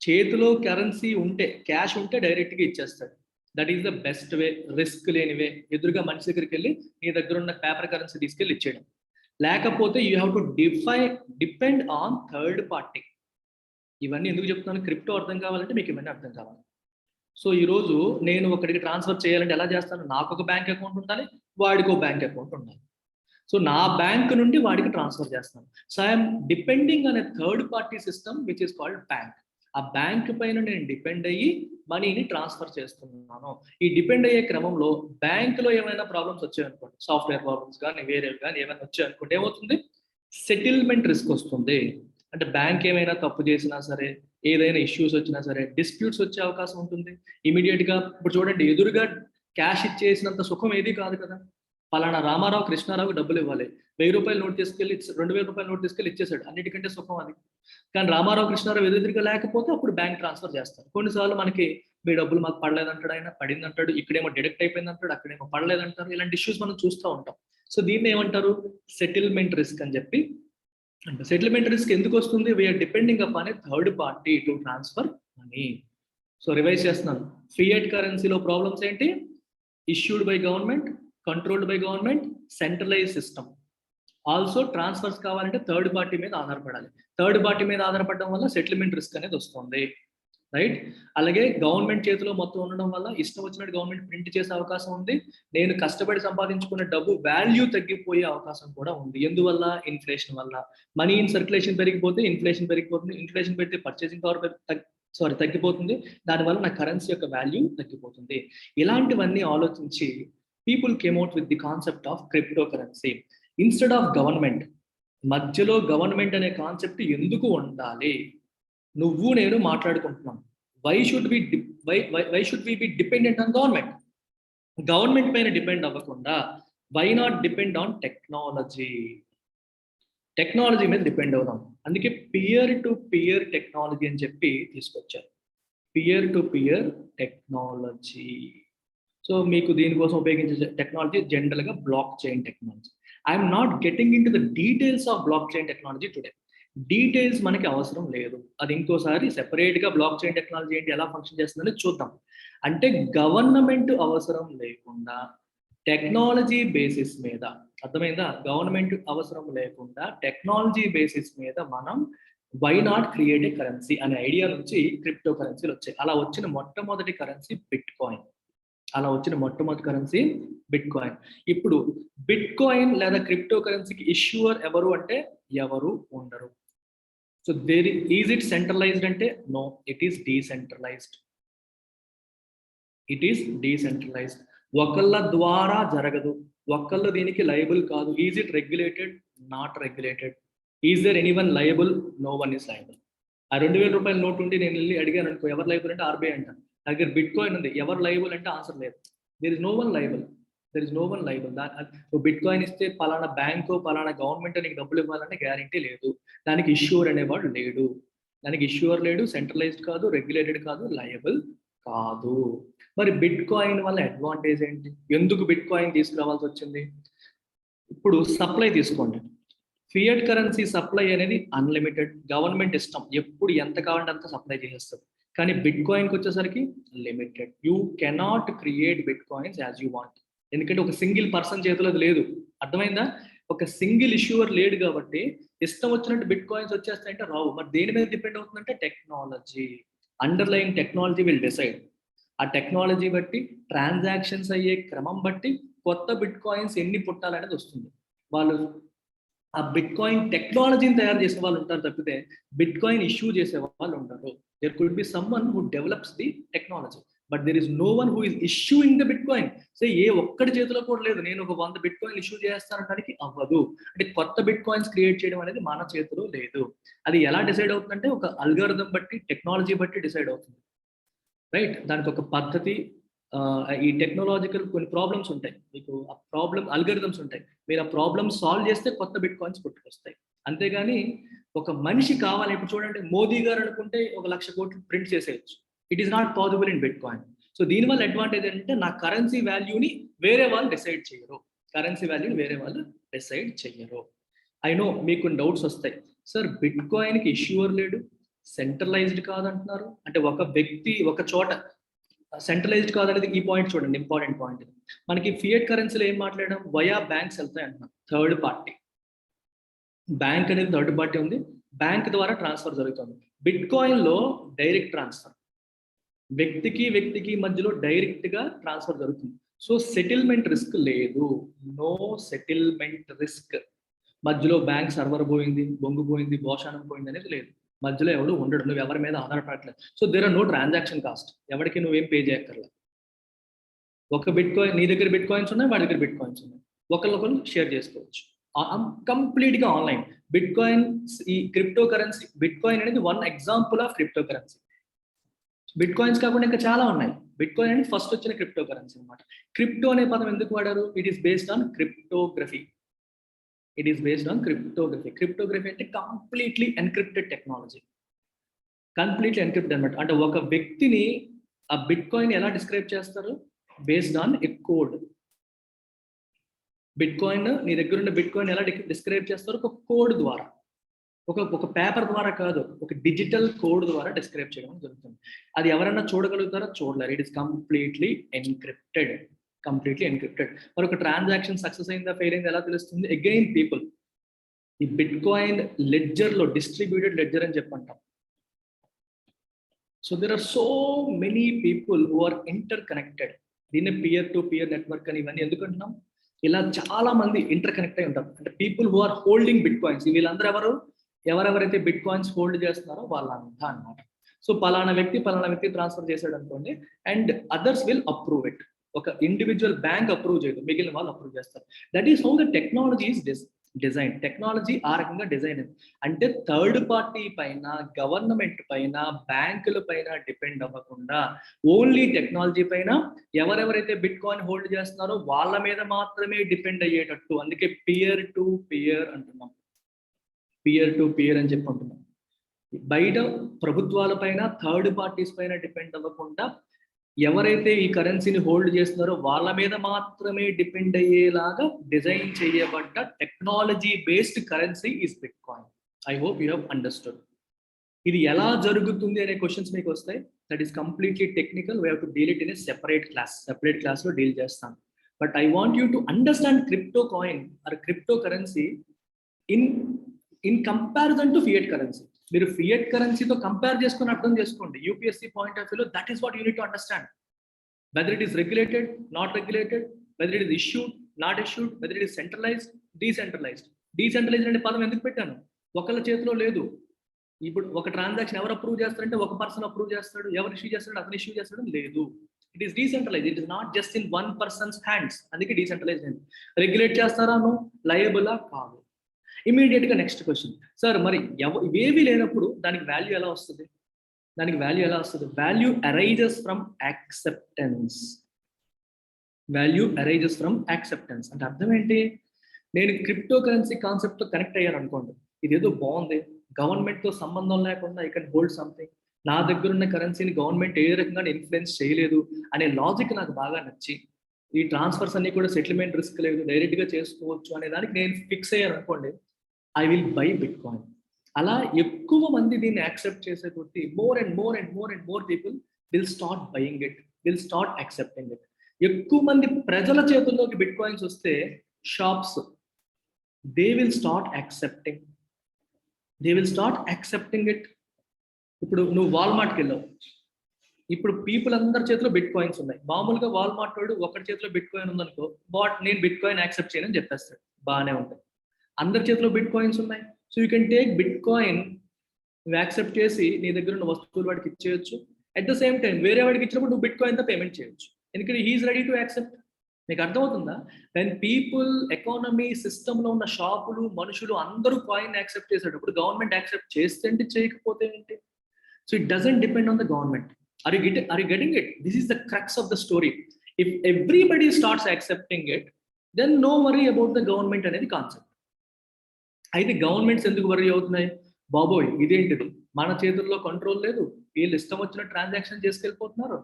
చేతిలో కరెన్సీ ఉంటే, క్యాష్ ఉంటే డైరెక్ట్గా ఇచ్చేస్తాడు, that is the best way, risk లేని వే. ఎదురుగా మనిషి దగ్గరికి వెళ్ళి నీ దగ్గర ఉన్న పేపర్ కరెన్సీ తీసుకెళ్ళి ఇచ్చేయడం. లేకపోతే you have to depend on third party. ఇవన్నీ ఎందుకు చెప్తున్నాను? క్రిప్టో అర్థం కావాలంటే మీకు ఇవన్నీ అర్థం కావాలి. సో ఈరోజు నేను ఒకరికి ట్రాన్స్ఫర్ చేయాలంటే ఎలా చేస్తాను? నాకు ఒక బ్యాంక్ అకౌంట్ ఉండాలి, వాడికి ఒక బ్యాంక్ అకౌంట్ ఉండాలి. సో నా బ్యాంక్ నుండి వాడికి ట్రాన్స్ఫర్ చేస్తాను. So I'm depending on a third party system which is called bank. ఆ బ్యాంక్ పైన నేను డిపెండ్ అయ్యి మనీని ట్రాన్స్ఫర్ చేస్తున్నాను. ఈ డిపెండ్ అయ్యే క్రమంలో బ్యాంకులో ఏమైనా ప్రాబ్లమ్స్ వచ్చాయనుకోండి, సాఫ్ట్వేర్ ప్రాబ్లమ్స్ కానీ వేరే కానీ ఏమైనా వచ్చాయనుకోండి, ఏమవుతుంది? సెటిల్మెంట్ రిస్క్ వస్తుంది. అంటే బ్యాంక్ ఏమైనా తప్పు చేసినా సరే, ఏదైనా ఇష్యూస్ వచ్చినా సరే, డిస్ప్యూట్స్ వచ్చే అవకాశం ఉంటుంది. ఇమీడియట్గా ఇప్పుడు చూడండి, ఎదురుగా క్యాష్ ఇచ్చేసినంత సుఖం ఏది కాదు కదా. పలానా రామారావు కృష్ణారావు డబ్బులు ఇవ్వాలి, 1000 రూపాయల నోట్ తీసుకెళ్ళి 2000 రూపాయల నోట్ తీసుకెళ్ళి ఇచ్చేసాడు, అన్నిటికంటే సుఖం అది. కానీ రామారావు కృష్ణారావు ఎదురుగా లేకపోతే అప్పుడు బ్యాంక్ ట్రాన్స్ఫర్ చేస్తారు. కొన్నిసార్లు మనకి మీ డబ్బులు మాకు పడలేదంటాడు, ఆయన పడిందంటాడు, ఇక్కడేమో డిడక్ట్ అయిపోయింది అంటాడు, అక్కడేమో పడలేదంటారు. ఇలాంటి ఇష్యూస్ మనం చూస్తూ ఉంటాం. సో దీన్ని ఏమంటారు? సెటిల్మెంట్ రిస్క్ అని చెప్పి. అంటే సెటిల్మెంట్ రిస్క్ ఎందుకు వస్తుంది? We're depending upon a third party to transfer money. So revise చేస్తున్నాను. ఫియట్ కరెన్సీలో ప్రాబ్లమ్స్ ఏంటి? Issued by government, controlled by government, centralize system. Also transfers కావాలంటే థర్డ్ పార్టీ మీద ఆధారపడాలి. థర్డ్ పార్టీ మీద ఆధారపడడం వల్ల సెటిల్మెంట్ రిస్క్ అనేది వస్తుంది, రైట్? అలాగే గవర్నమెంట్ చేతిలో మొత్తం ఉండడం వల్ల ఇష్టం వచ్చినట్టు గవర్నమెంట్ ప్రింట్ చేసే అవకాశం ఉంది. నేను కష్టపడి సంపాదించుకున్న డబ్బు వాల్యూ తగ్గిపోయే అవకాశం కూడా ఉంది. ఎందువల్ల? ఇన్ఫ్లేషన్ వల్ల. మనీ ఇన్ సర్క్యులేషన్ పెరిగిపోతే ఇన్ఫ్లేషన్ పెరిగిపోతుంది. ఇన్ఫ్లేషన్ పెడితే పర్చేసింగ్ పవర్ తగ్గిపోతుంది. దానివల్ల నా కరెన్సీ యొక్క వాల్యూ తగ్గిపోతుంది. ఇలాంటివన్నీ ఆలోచించి people came out with the concept of crypto currency instead of government. మధ్యలో గవర్నమెంట్ అనే కాన్సెప్ట్ ఎందుకు ఉండాలి? నువ్వు నేను మాట్లాడుకుంటున్నాం. Why should we be dependent on government? Government పైన డిపెండ్ అవ్వకుండా why not depend on technology? Technology మీద డిపెండ్ అవుదాం. అందుకే పియర్ టు పియర్ టెక్నాలజీ అని చెప్పి తీసుకొచ్చారు. Peer to peer technology. So మీకు దీనికోసం ఉపయోగించే టెక్నాలజీ జనరల్గా blockchain technology. I'm not getting in to the details of blockchain technology today. Details మనకి అవసరం లేదు. అది ఇంకోసారి సెపరేట్గా బ్లాక్ చైన్ టెక్నాలజీ ఏంటి, ఎలా ఫంక్షన్ చేస్తుందని చూద్దాం. అంటే గవర్నమెంట్ అవసరం లేకుండా టెక్నాలజీ బేసిస్ మీద, అర్థమైందా? గవర్నమెంట్ అవసరం లేకుండా టెక్నాలజీ బేసిస్ మీద మనం why not create a currency అనే ఐడియా నుంచి క్రిప్టో కరెన్సీలు వచ్చాయి. అలా వచ్చిన మొట్టమొదటి currency bitcoin. Bitcoin. ఇప్పుడు బిట్ కాయిన్ లేదా క్రిప్టో కరెన్సీకి ఇష్యూర్ ఎవరు అంటే ఎవరు ఉండరు. సో ఈజ్ ఇట్ సెంట్రలైజ్డ్ అంటే నో, ఇట్ ఈస్ డీసెంట్రలైజ్డ్. ఒకళ్ళ ద్వారా జరగదు, ఒకళ్ళు దీనికి లయబుల్ కాదు. Is it regulated? Not regulated. Is there anyone liable? No one is liable. ఆ 2000 రూపాయల నోట్ ఉండి నేను వెళ్ళి అడిగాను అనుకో, ఎవరు లయబుల్ అంటే ఆర్బీఐ అంటాను. దగ్గర బిట్ కాయిన్ ఉంది, ఎవరు లయబుల్ అంటే ఆన్సర్ లేదు. There is no one liable. Bitcoin ఇస్తే పలానా బ్యాంకు పలానా గవర్నమెంట్ నీకు డబ్బులు ఇవ్వాలంటే గ్యారంటీ లేదు. దానికి ఇష్యూర్ అనేవాడు లేడు. సెంట్రలైజ్డ్ కాదు, రెగ్యులేటెడ్ కాదు, లయబుల్ కాదు. మరి బిట్ కాయిన్ వల్ల అడ్వాంటేజ్ ఏంటి? ఎందుకు బిట్ కాయిన్ తీసుకురావాల్సి వచ్చింది? ఇప్పుడు సప్లై తీసుకోండి. ఫియట్ కరెన్సీ సప్లై అనేది అన్లిమిటెడ్, గవర్నమెంట్ ఇష్టం, ఎప్పుడు ఎంత కావాలంటే అంత సప్లై చేసేస్తుంది. కానీ బిట్ కాయిన్కి వచ్చేసరికి limited. You cannot create bit coins as you want. ఎందుకంటే ఒక సింగిల్ పర్సన్ చేతిలో లేదు. అర్థమైందా? ఒక సింగిల్ ఇష్యూవర్ లేడు కాబట్టి ఇష్టం వచ్చినట్టు బిట్ కాయిన్స్ వచ్చేస్తాయంటే రావు. మరి దేని మీద డిపెండ్ అవుతుందంటే technology. Underlying technology will decide. ఆ టెక్నాలజీ బట్టి, ట్రాన్సాక్షన్స్ అయ్యే క్రమం బట్టి కొత్త బిట్ కాయిన్స్ ఎన్ని పుట్టాలనేది వస్తుంది. వాళ్ళు ఆ బిట్ కాయిన్ టెక్నాలజీని తయారు చేసే వాళ్ళు ఉంటారు తప్పితే బిట్ కాయిన్ ఇష్యూ చేసే వాళ్ళు ఉంటారు. There could be someone who develops the technology, but there is no one who is issuing the bitcoin. So ఏ ఒక్కడి చేతిలో కూడా లేదు నేను ఒక 100 బిట్ కాయిన్ ఇష్యూ చేస్తానడానికి అవ్వదు. అంటే కొత్త బిట్ కాయిన్స్ క్రియేట్ చేయడం అనేది మన చేతిలో లేదు. అది ఎలా డిసైడ్ అవుతుందంటే ఒక అల్గారిథం బట్టి, టెక్నాలజీ బట్టి డిసైడ్ అవుతుంది, రైట్? దానికి ఒక పద్ధతి, ఈ టెక్నాలజికల్ కొన్ని ప్రాబ్లమ్స్ ఉంటాయి, మీకు ఆ ప్రాబ్లమ్ అల్గారిథమ్స్ ఉంటాయి. మీరు ఆ ప్రాబ్లమ్ సాల్వ్ చేస్తే కొత్త బిట్ కాయిన్స్ పుట్టుకొస్తాయి. అంతేగాని ఒక మనిషి కావాలి. ఇప్పుడు చూడండి, మోదీ గారు అనుకుంటే 1,00,000 కోట్లు ప్రింట్ చేసేయచ్చు. It is not possible in bit coin. So దీనివల్ల అడ్వాంటేజ్ ఏంటంటే నా కరెన్సీ వాల్యూని వేరే వాళ్ళు డిసైడ్ చేయరు. ఐ నో మీకు డౌట్స్ వస్తాయి, సార్ బిట్ కాయిన్కి ఇష్యూవర్ లేడు, సెంట్రలైజ్డ్ కాదంటున్నారు అంటే ఒక వ్యక్తి ఒక చోట సెంట్రలైజ్డ్ కాదనేది ఈ పాయింట్ చూడండి, ఇంపార్టెంట్ పాయింట్. మనకి ఫియట్ కరెన్సీలో ఏం మాట్లాడడం, వయా బ్యాంక్స్ వెళ్తాయి అంటున్నాం. థర్డ్ పార్టీ బ్యాంక్ అనేది థర్డ్ పార్టీ ఉంది, బ్యాంక్ ద్వారా ట్రాన్స్ఫర్ జరుగుతుంది. బిట్ కాయిన్ లో డైరెక్ట్ ట్రాన్స్ఫర్, వ్యక్తికి మధ్యలో డైరెక్ట్ గా ట్రాన్స్ఫర్ జరుగుతుంది. సో సెటిల్మెంట్ రిస్క్ లేదు, నో సెటిల్మెంట్ రిస్క్. మధ్యలో బ్యాంక్ సర్వర్ పోయింది, బొంగు పోయింది, భోషానం పోయింది అనేది లేదు. మధ్యలో ఎవరు ఉండడు, నువ్వు ఎవరి మీద ఆధారపడట్లేదు. So there are no transaction cost, ఎవరికి నువ్వేం పే చేయక్కర్లేదు. ఒక బిట్ కాయిన్, నీ దగ్గర బిట్ కాయిన్స్ ఉన్నాయి, వాడి దగ్గర బిట్ కాయిన్స్ ఉన్నాయి, ఒకరికొకరు షేర్ చేసుకోవచ్చు. కంప్లీట్ గా ఆన్లైన్. బిట్ కాయిన్, ఈ క్రిప్టో కరెన్సీ, బిట్ కాయిన్ అనేది one example of crypto currency. Bitcoins కాకుండా ఇంకా చాలా ఉన్నాయి. బిట్ కాయిన్ అనేది ఫస్ట్ వచ్చిన క్రిప్టో కరెన్సీ అనమాట. క్రిప్టో అనే పదం ఎందుకు వాడారు? It is based on cryptography. Cryptography అంటే completely encrypted technology, completely encrypted అనమాట. అంటే ఒక వ్యక్తిని ఆ బిట్ కాయిన్ ఎలా డిస్క్రైబ్ చేస్తారు? Based on a code. Bitcoin, నీ దగ్గర ఉన్న బిట్ కాయిన్ ఎలా డిస్క్రైబ్ చేస్తారు? ఒక కోడ్ ద్వారా, ఒక పేపర్ ద్వారా కాదు, ఒక డిజిటల్ కోడ్ ద్వారా డిస్క్రైబ్ చేయడం జరుగుతుంది. అది ఎవరైనా చూడగలుగుతారా? చూడలేరు. It is completely encrypted. మరి ఒక ట్రాన్సాక్షన్ సక్సెస్ అయిందా ఫెయిల్ అయిందా ఎలా తెలుస్తుంది? అగైన్ పీపుల్, ఈ బిట్ కాయిన్ లెడ్జర్ లో డిస్ట్రిబ్యూటెడ్ లెడ్జర్ అని చెప్పంటాం. So there are so many people who are interconnected. దీన్ని పియర్ టు పియర్ నెట్వర్క్ అని ఇవన్నీ ఎందుకు అంటున్నాం? ఇలా చాలా మంది ఇంటర్ కనెక్ట్ అయి ఉంటారు. అంటే people who are holding bitcoins. వీళ్ళందరూ ఎవరెవరైతే బిట్ కాయిన్స్ హోల్డ్ చేస్తున్నారో వాళ్ళంతా అన్నమాట. సో పలానా వ్యక్తి ట్రాన్స్ఫర్ చేశాడు అనుకోండి, and others will approve it. ఒక ఇండివిజువల్ బ్యాంక్ అప్రూవ్ చేయదు, మిగిలిన వాళ్ళు అప్రూవ్ చేస్తారు. That is how the technology is design. Technology ఆ రకంగా డిజైన్ అయింది. అంటే థర్డ్ పార్టీ పైన, గవర్నమెంట్ పైన, బ్యాంకుల పైన డిపెండ్ అవ్వకుండా ఓన్లీ టెక్నాలజీ పైన ఎవరెవరైతే బిట్ కాయిన్ హోల్డ్ చేస్తున్నారో వాళ్ళ మీద మాత్రమే డిపెండ్ అయ్యేటట్టు. అందుకే పియర్ టు పియర్ అంటున్నాం, పియర్ టు పియర్ అని చెప్పి అంటున్నాం. బయట ప్రభుత్వాల పైన, థర్డ్ పార్టీస్ పైన డిపెండ్ అవ్వకుండా ఎవరైతే ఈ కరెన్సీని హోల్డ్ చేస్తున్నారో వాళ్ళ మీద మాత్రమే డిపెండ్ అయ్యేలాగా డిజైన్ చేయబడ్డ technology based currency is bit coin. I hope you have understood. ఇది ఎలా జరుగుతుంది అనే క్వశ్చన్స్ మీకు వస్తాయి. That is completely technical. We have to deal it in a separate class లో డీల్ చేస్తాను. But I want you to understand crypto coin are crypto currency in comparison to fiat currency. మీరు ఫియట్ కరెన్సీతో కంపేర్ చేసుకొని అర్థం చేసుకోండి. యూపీఎస్సీ పాయింట్ ఆఫ్ వ్యూలో that is what you need to understand. Whether it is regulated, not regulated, whether it is issued, not issued, whether it is centralized, decentralized. Decentralized అనే పదం ఎందుకు పెట్టాను? ఒకళ్ళ చేతిలో లేదు. ఇప్పుడు ఒక ట్రాన్సాక్షన్ ఎవరు అప్రూవ్ చేస్తారంటే ఒక పర్సన్ అప్రూవ్ చేస్తాడు, ఎవరు ఇష్యూ చేస్తాడు అతను ఇష్యూ చేస్తాడు, లేదు. It is decentralised. It is not just in one persons hands. అందుకే డీసెంట్రలైజ్డ్ అయింది. రెగ్యులేట్ చేస్తారా? లయబులా? కాదు. ఇమీడియట్ గా నెక్స్ట్ క్వశ్చన్, సార్ మరి ఇవేవి లేనప్పుడు దానికి వాల్యూ ఎలా వస్తుంది? Value arises from acceptance. అంటే అర్థం ఏంటి? నేను క్రిప్టో కరెన్సీ కాన్సెప్ట్ తో కనెక్ట్ అయ్యాను అనుకోండి, ఇదేదో బాగుంది, గవర్నమెంట్ తో సంబంధం లేకుండా ఐ కెన్ హోల్డ్ సంథింగ్, నా దగ్గర ఉన్న కరెన్సీని గవర్నమెంట్ ఏ రకంగా ఇన్ఫ్లుయెన్స్ చేయలేదు అనే లాజిక్ నాకు బాగా నచ్చి, ఈ ట్రాన్స్ఫర్స్ అన్ని కూడా సెటిల్మెంట్ రిస్క్ లేదు, డైరెక్ట్ గా చేసుకోవచ్చు అనే దానికి నేను ఫిక్స్ అయ్యాను అనుకోండి, I will buy bit coin. అలా ఎక్కువ మంది దీన్ని యాక్సెప్ట్ చేసే కొద్దీ more and more people will start buying it, will start accepting it. ఎక్కువ మంది ప్రజల చేతుల్లోకి బిట్ కాయిన్స్ వస్తే shops they will start accepting it. ఇప్పుడు నువ్వు వాల్మార్ట్కి వెళ్ళావు, ఇప్పుడు పీపుల్ అందరి చేతిలో బిట్ కాయిన్స్ ఉన్నాయి. మామూలుగా వాల్మార్ట్ వాడు ఒకటి చేతిలో బిట్ కాయిన్ ఉందనుకో, నేను బిట్ కాయిన్ యాక్సెప్ట్ చేయనని చెప్పేస్తాడు, బాగానే ఉంటుంది. అందరి చేతిలో బిట్ కాయిన్స్ ఉన్నాయి. So you can take bit coin, నువ్వు యాక్సెప్ట్ చేసి నీ దగ్గర ఉన్న వస్తువులు వాడికి ఇచ్చేయచ్చు. అట్ ద సేమ్ టైం వేరే వాడికి ఇచ్చినప్పుడు నువ్వు బిట్ కాయిన్తో పేమెంట్ చేయొచ్చు, ఎందుకంటే హీఈస్ రెడీ టు యాక్సెప్ట్. మీకు అర్థమవుతుందా? వెన్ పీపుల్, ఎకానమీ, సిస్టంలో ఉన్న షాపులు, మనుషులు అందరూ కాయిన్ యాక్సెప్ట్ చేసేటప్పుడు గవర్నమెంట్ యాక్సెప్ట్ చేస్తే ఏంటి, చేయకపోతే ఏంటి? So it doesn't depend on the government. Are you getting it? This is the crux of the story. If everybody starts accepting it, then no worry about the government అనేది కాన్సెప్ట్. అయితే గవర్నమెంట్స్ ఎందుకు వర్రీ అవుతున్నాయి? బాబోయ్ ఇదేంటిది, మన చేతుల్లో కంట్రోల్ లేదు, వీళ్ళు ఇష్టం వచ్చిన ట్రాన్సాక్షన్ చేసుకెళ్ళిపోతున్నారు.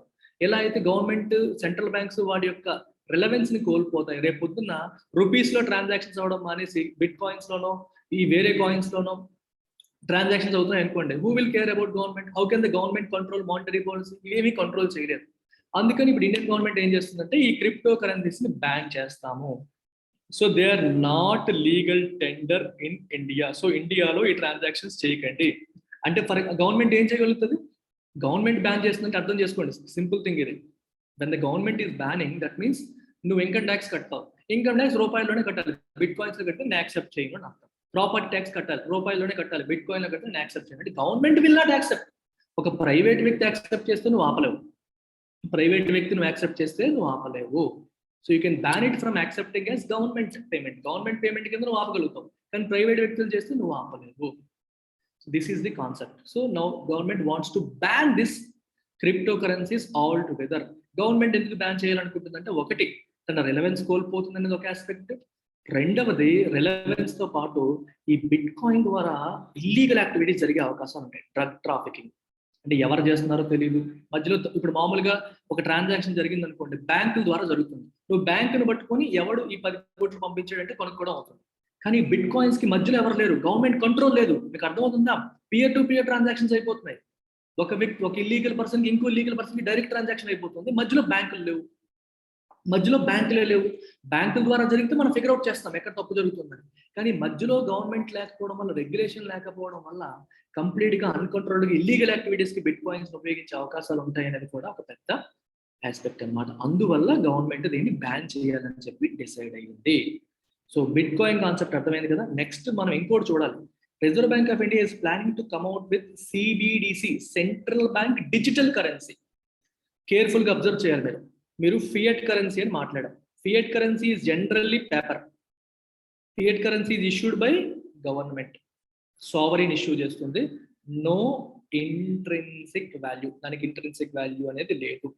ఎలా అయితే గవర్నమెంట్, సెంట్రల్ బ్యాంక్స్ వాడి యొక్క రిలవెన్స్ ని కోల్పోతాయి. రేపు పొద్దున్న రూపీస్ లో ట్రాన్సాక్షన్స్ అవడం మానేసి బిట్ కాయిన్స్ లోనో ఈ వేరే కాయిన్స్ లోనో ట్రాన్సాక్షన్స్ అవుతున్నాయి అనుకోండి, who will care about government? How can the government control monetary policy? ఇవేమీ కంట్రోల్ చేయలేదు. అందుకని ఇప్పుడు ఇండియన్ గవర్నమెంట్ ఏం చేస్తుందంటే ఈ క్రిప్టో కరెన్సీస్ ని బ్యాన్ చేస్తాము. So they are not legal tender in India. So ఇండియాలో ఈ ట్రాన్సాక్షన్స్ చేయకండి అంటే గవర్నమెంట్ ఏం చేయగలుగుతుంది? గవర్నమెంట్ బ్యాన్ చేస్తుందంటే అర్థం చేసుకోండి, సింపుల్ థింగ్ ఇది. When the government is banning, that means నువ్వు ఇన్కమ్ ట్యాక్స్ కట్టావు, ఇన్కమ్ ట్యాక్స్ రూపాయల్లోనే కట్టాలి, బిట్ కాయిన్స్ లో కడితే నేను యాక్సెప్ట్ చేయను అని అర్థం. ప్రాపర్టీ ట్యాక్స్ కట్టాలి, రూపాయల్లోనే కట్టాలి, బిట్ కాయిన్ లో కడితే నేను యాక్సెప్ట్ చేయను అంటే గవర్నమెంట్ విల్ నాట్ యాక్సెప్ట్. ఒక ప్రైవేట్ వ్యక్తి యాక్సెప్ట్ చేస్తే నువ్వు ఆపలేవు, ప్రైవేట్ వ్యక్తి నువ్వు యాక్సెప్ట్ చేస్తే నువ్వు ఆపలేవు. So you can ban it from accepting as government payment. Government payment కింద నువ్వు ఆపగలుగుతావు, కానీ ప్రైవేట్ వ్యక్తులు చేస్తే నువ్వు ఆపలేవు. This is the concept. So now government wants to ban this crypto currencies altogether. Government ఎందుకు బ్యాన్ చేయాలనుకుంటుందంటే, ఒకటి తన రిలవెన్స్ కోల్పోతుంది అనేది ఒక ఆస్పెక్ట్, రెండవది రిలవెన్స్ తో పాటు ఈ బిట్ కాయిన్ ద్వారా ఇల్లీగల్ యాక్టివిటీస్ జరిగే అవకాశాలు ఉంటాయి. డ్రగ్ ట్రాఫికింగ్ అంటే ఎవరు చేస్తున్నారో తెలియదు, మధ్యలో ఇప్పుడు మామూలుగా ఒక ట్రాన్సాక్షన్ జరిగింది అనుకోండి, బ్యాంకుల ద్వారా జరుగుతుంది, నువ్వు బ్యాంకును పట్టుకొని ఎవడు ఈ 10 కోట్లు పంపించాడంటే కొనుక్కోవడం అవుతుంది. కానీ బిట్ కాయిన్స్ కి మధ్యలో ఎవరు లేరు, గవర్నమెంట్ కంట్రోల్ లేదు. మీకు అర్థమవుతుందా? పియర్ టు పియర్ ట్రాన్సాక్షన్స్ అయిపోతున్నాయి. ఒక వ్యక్తి, ఒక ఇల్లీగల్ పర్సన్ కి ఇంకో ఇల్లీగల్ పర్సన్ కి డైరెక్ట్ ట్రాన్సాక్షన్ అయిపోతుంది, మధ్యలో బ్యాంకులు లేవు. మధ్యలో బ్యాంకులే లేవు. బ్యాంకుల ద్వారా జరిగితే మనం ఫిగర్ అవుట్ చేస్తాం ఎక్కడ తప్పు జరుగుతుందని. కానీ మధ్యలో గవర్నమెంట్ లేకపోవడం వల్ల, రెగ్యులేషన్ లేకపోవడం వల్ల కంప్లీట్గా అన్‌కంట్రోల్డ్‌గా ఇల్లీగల్ యాక్టివిటీస్‌కి బిట్ కాయిన్స్ ఉపయోగించే అవకాశాలు ఉంటాయి అనేది కూడా ఒక పెద్ద ఆస్పెక్ట్ అన్నమాట. అందువల్ల గవర్నమెంట్ దీన్ని బ్యాన్ చేయాలని చెప్పి డిసైడ్ అయ్యింది. సో బిట్ కాయిన్ కాన్సెప్ట్ అర్థమైంది కదా. నెక్స్ట్ మనం ఇంకోటి చూడాలి. Reserve bank of India is planning to come out with CBDC, central bank digital currency. Careful గా అబ్జర్వ్ చేయాలి మీరు. మీరు ఫియట్ కరెన్సీ అని మాట్లాడారు. Fiat currency is generally paper. Fiat currency is issued by government. Sovereign issue చేస్తుంది. నో ఇంట్రిన్సిక్ వాల్యూ, దానికి ఇంట్రిన్సిక్ వాల్యూ అనేది లేదు.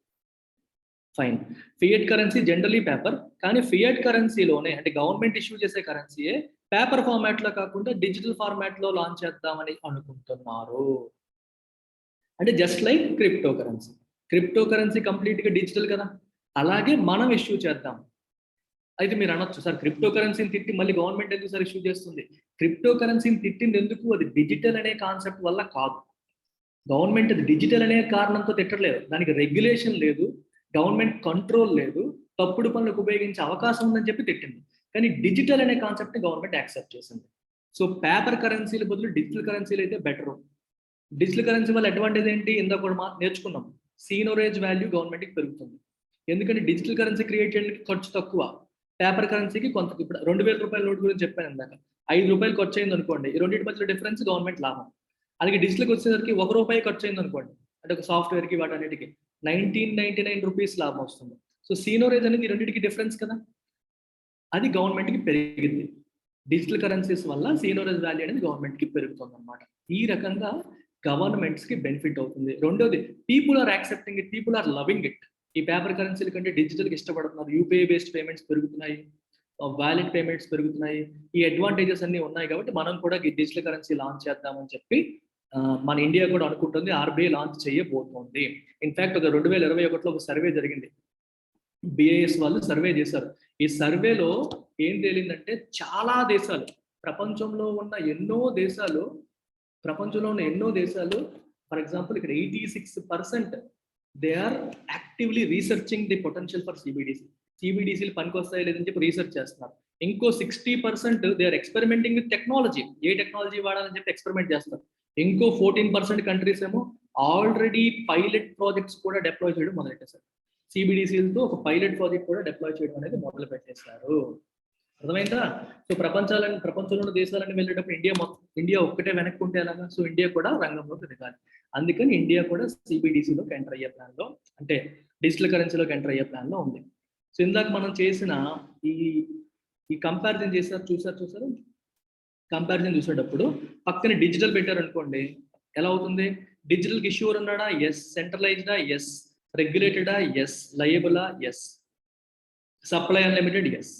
Fine. Fiat currency generally paper, కానీ ఫియట్ కరెన్సీలోనే అంటే గవర్నమెంట్ ఇష్యూ చేసే కరెన్సీయే పేపర్ ఫార్మాట్ లో కాకుండా డిజిటల్ ఫార్మాట్ లో లాంచ్ చేద్దామని అనుకుంటున్నారు. అంటే just like crypto currency. Crypto currency complete గా డిజిటల్ కదా, అలాగే మనం ఇష్యూ చేద్దాం. అయితే మీరు అనొచ్చు, సార్ క్రిప్టో కరెన్సీని తిట్టి మళ్ళీ గవర్నమెంట్ ఎందుకు సార్ ఇష్యూ చేస్తుంది? క్రిప్టో కరెన్సీని తిట్టింది ఎందుకు? అది డిజిటల్ అనే కాన్సెప్ట్ వల్ల కాదు. గవర్నమెంట్ అది డిజిటల్ అనే కారణంతో తిట్టలేదు. దానికి రెగ్యులేషన్ లేదు, గవర్నమెంట్ కంట్రోల్ లేదు, తప్పుడు పనులకు ఉపయోగించే అవకాశం ఉందని చెప్పి తిట్టింది. కానీ డిజిటల్ అనే కాన్సెప్ట్ గవర్నమెంట్ యాక్సెప్ట్ చేసింది. సో పేపర్ కరెన్సీల బదులు డిజిటల్ కరెన్సీలు అయితే బెటర్. డిజిటల్ కరెన్సీ వల్ల అడ్వాంటేజ్ ఏంటి? ఇందాక కూడా నేర్చుకున్నాం. సీనోరేజ్ వాల్యూ గవర్నమెంట్కి పెరుగుతుంది. ఎందుకంటే డిజిటల్ కరెన్సీ క్రియేట్ చేయడానికి ఖర్చు తక్కువ. పేపర్ కరెన్సీకి కొంత, ఇప్పుడు 2000 రూపాయల నోట్ గురించి చెప్పాను ఇందాక, 5 రూపాయలు ఖర్చు అయింది అనుకోండి, ఈ రెండింటి మధ్యలో డిఫరెన్స్ గవర్నమెంట్ లాభం. అలాగే డిజిటల్కి వచ్చేసరికి 1 రూపాయి ఖర్చు అయింది అనుకోండి, అంటే ఒక సాఫ్ట్వేర్కి వాటన్నిటికి 1999 రూపీస్ లాభం వస్తుంది. సో సీనోరేజ్ అనేది ఈ రెండింటికి డిఫరెన్స్ కదా, అది గవర్నమెంట్కి పెరిగింది. డిజిటల్ కరెన్సీస్ వల్ల సీనోరేజ్ వాల్యూ అనేది గవర్నమెంట్కి పెరుగుతుంది అనమాట. ఈ రకంగా గవర్నమెంట్స్ కి బెనిఫిట్ అవుతుంది. రెండోది, people are accepting it, people are loving it. ఈ పేపర్ కరెన్సీల కంటే డిజిటల్కి ఇష్టపడుతున్నారు. యూపీఐ బేస్డ్ పేమెంట్స్ పెరుగుతున్నాయి, వ్యాలిడ్ పేమెంట్స్ పెరుగుతున్నాయి. ఈ అడ్వాంటేజెస్ అన్ని ఉన్నాయి కాబట్టి మనం కూడా డిజిటల్ కరెన్సీ లాంచ్ చేద్దామని చెప్పి మన ఇండియా కూడా అనుకుంటుంది. ఆర్బీఐ లాంచ్ చేయబోతోంది. ఇన్ఫాక్ట్ ఒక 2021లో ఒక సర్వే జరిగింది. బిఐఎస్ వాళ్ళు సర్వే చేశారు. ఈ సర్వేలో ఏం తేలిందంటే చాలా దేశాలు, ప్రపంచంలో ఉన్న ఎన్నో దేశాలు ఫర్ ఎగ్జాంపుల్ ఇక్కడ 86% they are actively researching the potential for CBDC. సిబిడిసిలు పనికొస్తాయి లేదని చెప్పి రీసెర్చ్ చేస్తున్నారు. ఇంకో 60% they are experimenting with technology. ఏ టెక్నాలజీ వాడాలని చెప్పి ఎక్స్పెరిమెంట్ చేస్తారు. ఇంకో 14% కంట్రీస్ ఏమో ఆల్రెడీ పైలట్ ప్రాజెక్ట్స్ కూడా డిప్లాయ్ చేయడం మొదలెట్టేశారు. సిబిడిసిలతో ఒక పైలట్ ప్రాజెక్ట్ కూడా డిప్లాయ్ చేయడం అనేది మొదలు పెట్టేశారు. అర్థమైందా? సో ప్రపంచంలో ఉన్న దేశాలను వెళ్ళేటప్పుడు ఇండియా ఒక్కటే వెనక్కి ఉంటే ఎలాగా? సో ఇండియా కూడా రంగంలోకి దిగాలి. అందుకని ఇండియా కూడా సిబిడిసిలోకి ఎంటర్ అయ్యే ప్లాన్ లో, అంటే డిజిటల్ కరెన్సీలోకి ఎంటర్ అయ్యే ప్లాన్ లో ఉంది. సో ఇందాక మనం చేసిన ఈ కంపారిజన్ చూసారు. కంపారిజన్ చూసేటప్పుడు పక్కన డిజిటల్ పెట్టారు అనుకోండి, ఎలా అవుతుంది? డిజిటల్ ఇష్యూర్ ఉన్నాడా? ఎస్. సెంట్రలైజ్డా? ఎస్. రెగ్యులేటెడా? ఎస్. లయబులా? Yes. Supply unlimited? Yes.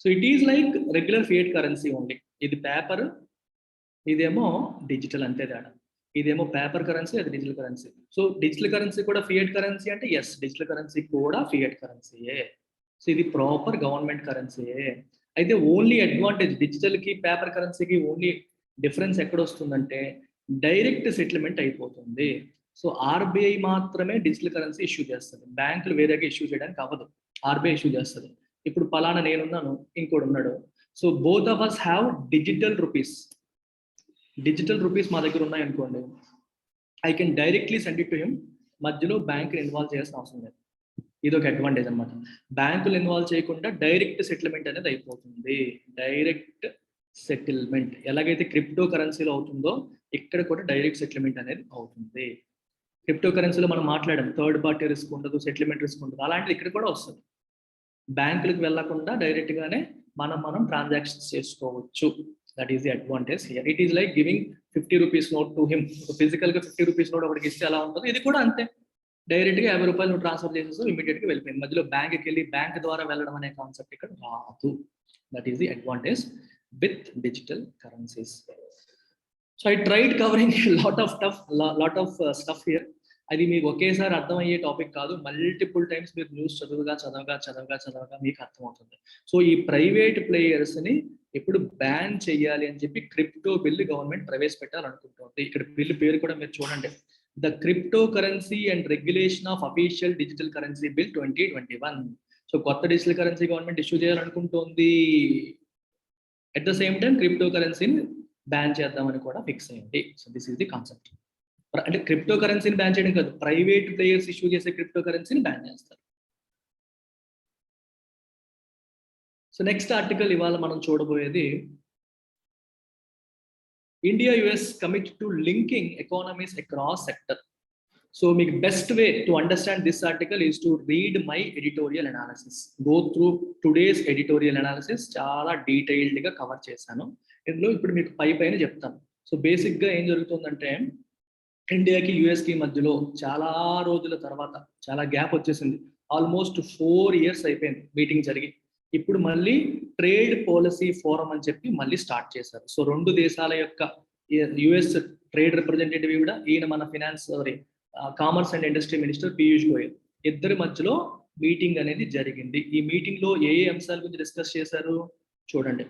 So it is like regular fiat currency only. ఇది పేపర్, ఇదేమో డిజిటల్, అంతే తేడా. ఇదేమో పేపర్ కరెన్సీ, అది digital currency. So digital currency కూడా ఫియట్ కరెన్సీ అంటే ఎస్, డిజిటల్ కరెన్సీ కూడా ఫియట్ కరెన్సీయే. సో ఇది ప్రాపర్ గవర్నమెంట్ కరెన్సీయే. అయితే ఓన్లీ అడ్వాంటేజ్ డిజిటల్కి పేపర్ కరెన్సీకి ఓన్లీ డిఫరెన్స్ ఎక్కడ వస్తుందంటే డైరెక్ట్ సెటిల్మెంట్ అయిపోతుంది. సో ఆర్బీఐ మాత్రమే డిజిటల్ కరెన్సీ ఇష్యూ చేస్తుంది. బ్యాంకులు వేరేగా ఇష్యూ చేయడానికి అవ్వదు, ఆర్బీఐ ఇష్యూ చేస్తుంది. ఇప్పుడు పలానా నేనున్నాను, ఇంకోటి ఉన్నాడు. So both of us have digital rupees. Digital rupees మా దగ్గర ఉన్నాయి అనుకోండి, I can directly send it to him. మధ్యలో బ్యాంకుని ఇన్వాల్వ్ చేయాల్సిన అవసరం లేదు. ఇది ఒక అడ్వాంటేజ్ అనమాట. బ్యాంకులు ఇన్వాల్వ్ చేయకుండా డైరెక్ట్ సెటిల్మెంట్ అనేది అయిపోతుంది. డైరెక్ట్ సెటిల్మెంట్ ఎలాగైతే క్రిప్టో కరెన్సీలో అవుతుందో ఇక్కడ కూడా డైరెక్ట్ సెటిల్మెంట్ అనేది అవుతుంది. క్రిప్టో కరెన్సీలో మనం మాట్లాడాం, థర్డ్ పార్టీ రిస్క్ ఉండదు, సెటిల్మెంట్ రిస్క్ ఉండదు. అలాంటిది ఇక్కడ కూడా వస్తుంది. బ్యాంకులకు వెళ్లకుండా డైరెక్ట్ గానే మనం ట్రాన్సాక్షన్స్ చేసుకోవచ్చు. That is the advantage here. It is like giving 50 rupees note to him. Physical గా 50 రూపీస్ నోట్ ఒకటికి ఇస్తే ఎలా ఉంటుందో ఇది కూడా అంతే. డైరెక్ట్ గా 50 రూపాయలు నువ్వు ట్రాన్స్ఫర్ చేసేసి ఇమీడియట్ గా వెళ్ళిపోయింది. మధ్యలో బ్యాంక్కి వెళ్ళి బ్యాంక్ ద్వారా వెళ్ళడం అనే కాన్సెప్ట్ ఇక్కడ రాదు. That is the advantage with digital currencies. So I tried covering lot of stuff here. అది మీకు ఒకేసారి అర్థమయ్యే టాపిక్ కాదు. మల్టిపుల్ టైమ్స్ మీరు న్యూస్ చదవగా మీకు అర్థమవుతుంది. సో ఈ ప్రైవేట్ ప్లేయర్స్ ని ఎప్పుడు బ్యాన్ చేయాలి అని చెప్పి క్రిప్టో బిల్ గవర్నమెంట్ ప్రవేశపెట్టాలనుకుంటుంది. ఇక్కడ బిల్ పేరు కూడా మీరు చూడండి, the crypto currency and regulation of official digital currency bill 2021. So కొత్త డిజిటల్ కరెన్సీ గవర్నమెంట్ ఇష్యూ చేయాలనుకుంటోంది. At the same time crypto కరెన్సీని బ్యాన్ చేద్దామని కూడా ఫిక్స్ అయింది. So this is the concept. అంటే క్రిప్టో కరెన్సీని బ్యాన్ చేయడం కాదు, ప్రైవేట్ ప్లేయర్స్ ఇష్యూ చేసే క్రిప్టో కరెన్సీని బ్యాన్ చేస్తారు. సో నెక్స్ట్ ఆర్టికల్ ఇవాళ మనం చూడబోయేది India US commit to linking economies across sector. So మీకు best way to understand this article is to read my editorial analysis. Go through today's editorial analysis, చాలా డీటెయిల్డ్గా కవర్ చేశాను. ఇందులో ఇప్పుడు మీకు పైన చెప్తాను. సో బేసిక్గా ఏం జరుగుతుందంటే, ఇండియాకి యుఎస్కి మధ్యలో చాలా రోజుల తర్వాత చాలా గ్యాప్ వచ్చేసింది. ఆల్మోస్ట్ 4 years అయిపోయింది మీటింగ్ జరిగి. ఇప్పుడు మళ్ళీ ట్రేడ్ పాలసీ ఫోరం అని చెప్పి మళ్ళీ స్టార్ట్ చేశారు. సో 2 దేశాల యొక్క యుఎస్ ట్రేడ్ రిప్రజెంటేటివ్ కూడా, ఈయన మన commerce and industry minister Piyush Goyal, ఇద్దరి మధ్యలో మీటింగ్ అనేది జరిగింది. ఈ మీటింగ్ లో ఏ అంశాల గురించి డిస్కస్ చేశారు చూడండి.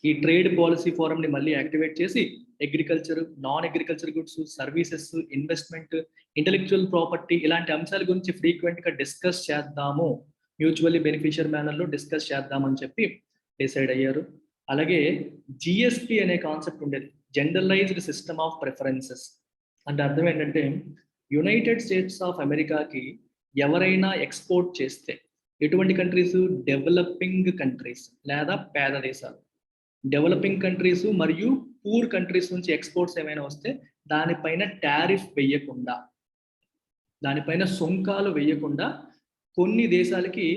ఈ ట్రేడ్ పాలసీ ఫోరం ని మళ్ళీ యాక్టివేట్ చేసి agriculture, non agriculture goods, services, investment, intellectual property ఇలాంటి అంశాల గురించి ఫ్రీక్వెంట్ గా డిస్కస్ చేద్దాము, మ్యూచువల్లీ బెనిఫిషియర్ మేనర్ లో డిస్కస్ చేద్దామని చెప్పి డిసైడ్ అయ్యారు. అలాగే జిఎస్పి అనే కాన్సెప్ట్ ఉండేది, జనరలైజ్డ్ సిస్టమ్ ఆఫ్ ప్రిఫరెన్సెస్. అంటే అర్థం ఏంటంటే, యునైటెడ్ స్టేట్స్ ఆఫ్ అమెరికాకి ఎవరైనా ఎక్స్పోర్ట్ చేస్తే, ఎటువంటి కంట్రీస్, డెవలపింగ్ కంట్రీస్ లేదా పేద దేశాలు, డెవలపింగ్ కంట్రీస్ మరియు పూర్ కంట్రీస్ నుంచి ఎక్స్పోర్ట్స్ ఏమైనా వస్తే దానిపైన టారిఫ్ వేయకుండా, దానిపైన సుంకాలు వేయకుండా కొన్ని దేశాలకి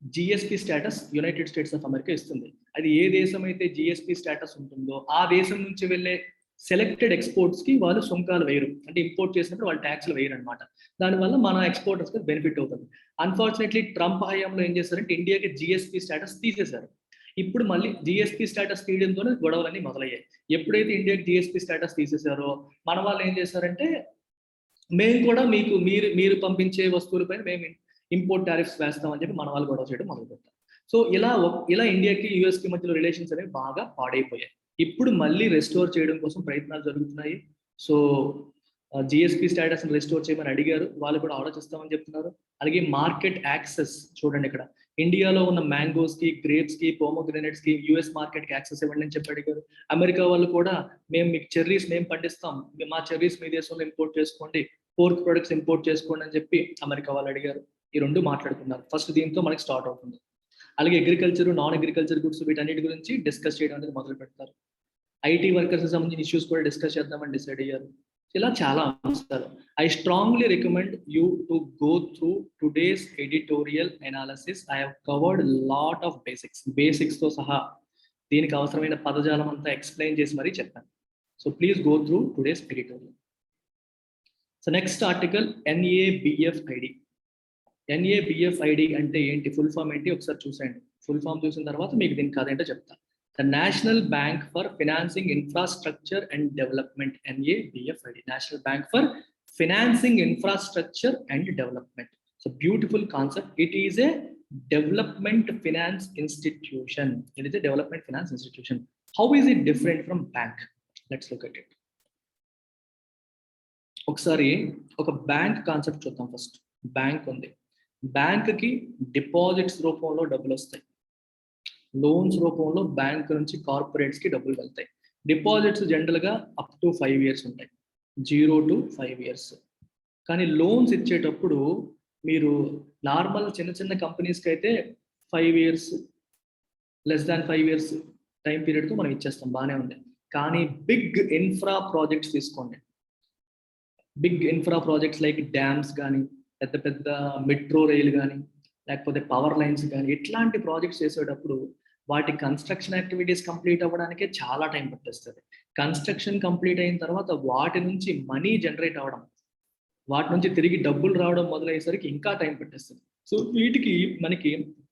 GSP status United states of America ఇస్తుంది. అది ఏ దేశం అయితే జిఎస్పి స్టేటస్ ఉంటుందో ఆ దేశం నుంచి వెళ్ళే సెలెక్టెడ్ ఎక్స్పోర్ట్స్ కి వాళ్ళు సుంకాలు వేయరు, అంటే ఇంపోర్ట్ చేసినప్పుడు వాళ్ళు ట్యాక్స్లు వేయరు అనమాట. దానివల్ల మన ఎక్స్పోర్టర్స్ కి బెనిఫిట్ అవుతుంది. అన్ఫార్చునేట్లీ ట్రంప్ హయాంలో ఏం చేశారంటే ఇండియాకి జిఎస్పి స్టేటస్ తీసేశారు. ఇప్పుడు మళ్ళీ జిఎస్పి స్టేటస్ తీయడంతోనే గొడవలన్నీ మొదలయ్యాయి. ఎప్పుడైతే ఇండియాకి జిఎస్పి స్టేటస్ తీసేశారో మన వాళ్ళు ఏం చేశారంటే, మేము కూడా మీరు పంపించే వస్తువులపైన మేము ఇంపోర్ట్ టారిఫ్స్ వేస్తామని చెప్పి మన వాళ్ళు గొడవ చేయడం మొదలుపెట్టారు. సో ఇలా ఇండియాకి యుఎస్కి మధ్యలో రిలేషన్స్ అనేవి బాగా పాడైపోయాయి. ఇప్పుడు మళ్ళీ రెస్టోర్ చేయడం కోసం ప్రయత్నాలు జరుగుతున్నాయి. సో జిఎస్పి స్టేటస్ రెస్టోర్ చేయమని అడిగారు, వాళ్ళు కూడా ఆలోచిస్తామని చెప్తున్నారు. అలాగే మార్కెట్ యాక్సెస్ చూడండి, ఇక్కడ ఇండియాలో ఉన్న మ్యాంగోస్ కి, గ్రేప్స్ కి, పోమోగ్రెనేట్స్ కి యుఎస్ మార్కెట్ కి యాక్సెస్ ఇవ్వండి అని చెప్పి అడిగారు. అమెరికా వాళ్ళు కూడా మేము మీకు చెర్రీస్ మేము పండిస్తాం, మా చెర్రీస్ మీ దేశంలో ఇంపోర్ట్ చేసుకోండి, పోర్క్ ప్రొడక్ట్స్ ఇంపోర్ట్ చేసుకోండి అని చెప్పి అమెరికా వాళ్ళు అడిగారు. ఈ 2 మాట్లాడుకున్నారు. ఫస్ట్ దీంతో మనకి స్టార్ట్ అవుతుంది. అలాగే అగ్రికల్చర్, నాన్ అగ్రికల్చర్ గుడ్స్ వీటన్నిటి గురించి డిస్కస్ చేయడం అనేది మొదలు పెడతారు. ఐటీ వర్కర్స్ సంబంధించిన ఇష్యూస్ కూడా డిస్కస్ చేద్దామని డిసైడ్ అయ్యారు. ఇలా చాలా అంశాలు. I strongly recommend you to go through today's editorial analysis. I have covered lot of basics తో సహా దీనికి అవసరమైన పదజాలం అంతా ఎక్స్ప్లెయిన్ చేసి మరీ చెప్పాను. So please go through today's editorial. So next article NABFID. NABFID అంటే ఏంటి, ఫుల్ ఫామ్ ఏంటి ఒకసారి చూసేయండి. ఫుల్ ఫామ్ చూసిన తర్వాత మీకు దీనికి అదేంటో చెప్తాను. The National Bank for Financing Infrastructure and Development, NABFID, National Bank for Financing Infrastructure and Development. So beautiful concept. It is a development finance institution. It is a development finance institution. How is it different from bank? Let's look at it. ఒకసారి ఒక బ్యాంక్ కాన్సెప్ట్ చూద్దాం. ఫస్ట్ బ్యాంక్ ఉంది, బ్యాంక్ కి డిపాజిట్స్ రూపంలో డబ్బులు వస్తాయి, లోన్స్ రూపంలో బ్యాంక్ నుంచి కార్పొరేట్స్ కి డబ్బులు వెళ్తాయి. డిపాజిట్స్ జనరల్ గా అప్ టు 5 years ఉంటాయి, 0 to 5 years. కానీ లోన్స్ ఇచ్చేటప్పుడు మీరు నార్మల్ చిన్న కంపెనీస్కి అయితే 5 years, less than 5 years time పీరియడ్తో మనం ఇచ్చేస్తాం, బాగానే ఉంది. కానీ బిగ్ ఇన్ఫ్రా ప్రాజెక్ట్స్ తీసుకోండి, big infra projects like dams కానీ, పెద్ద మెట్రో రైల్ కానీ, లేకపోతే పవర్ లైన్స్ కానీ, ఇట్లాంటి ప్రాజెక్ట్స్ చేసేటప్పుడు వాటి కన్స్ట్రక్షన్ యాక్టివిటీస్ కంప్లీట్ అవ్వడానికే చాలా టైం పట్టేస్తుంది. కన్స్ట్రక్షన్ కంప్లీట్ అయిన తర్వాత వాటి నుంచి మనీ జనరేట్ అవ్వడం, వాటి నుంచి తిరిగి డబ్బులు రావడం మొదలయ్యేసరికి ఇంకా టైం పట్టేస్తుంది. సో వీటికి మనకి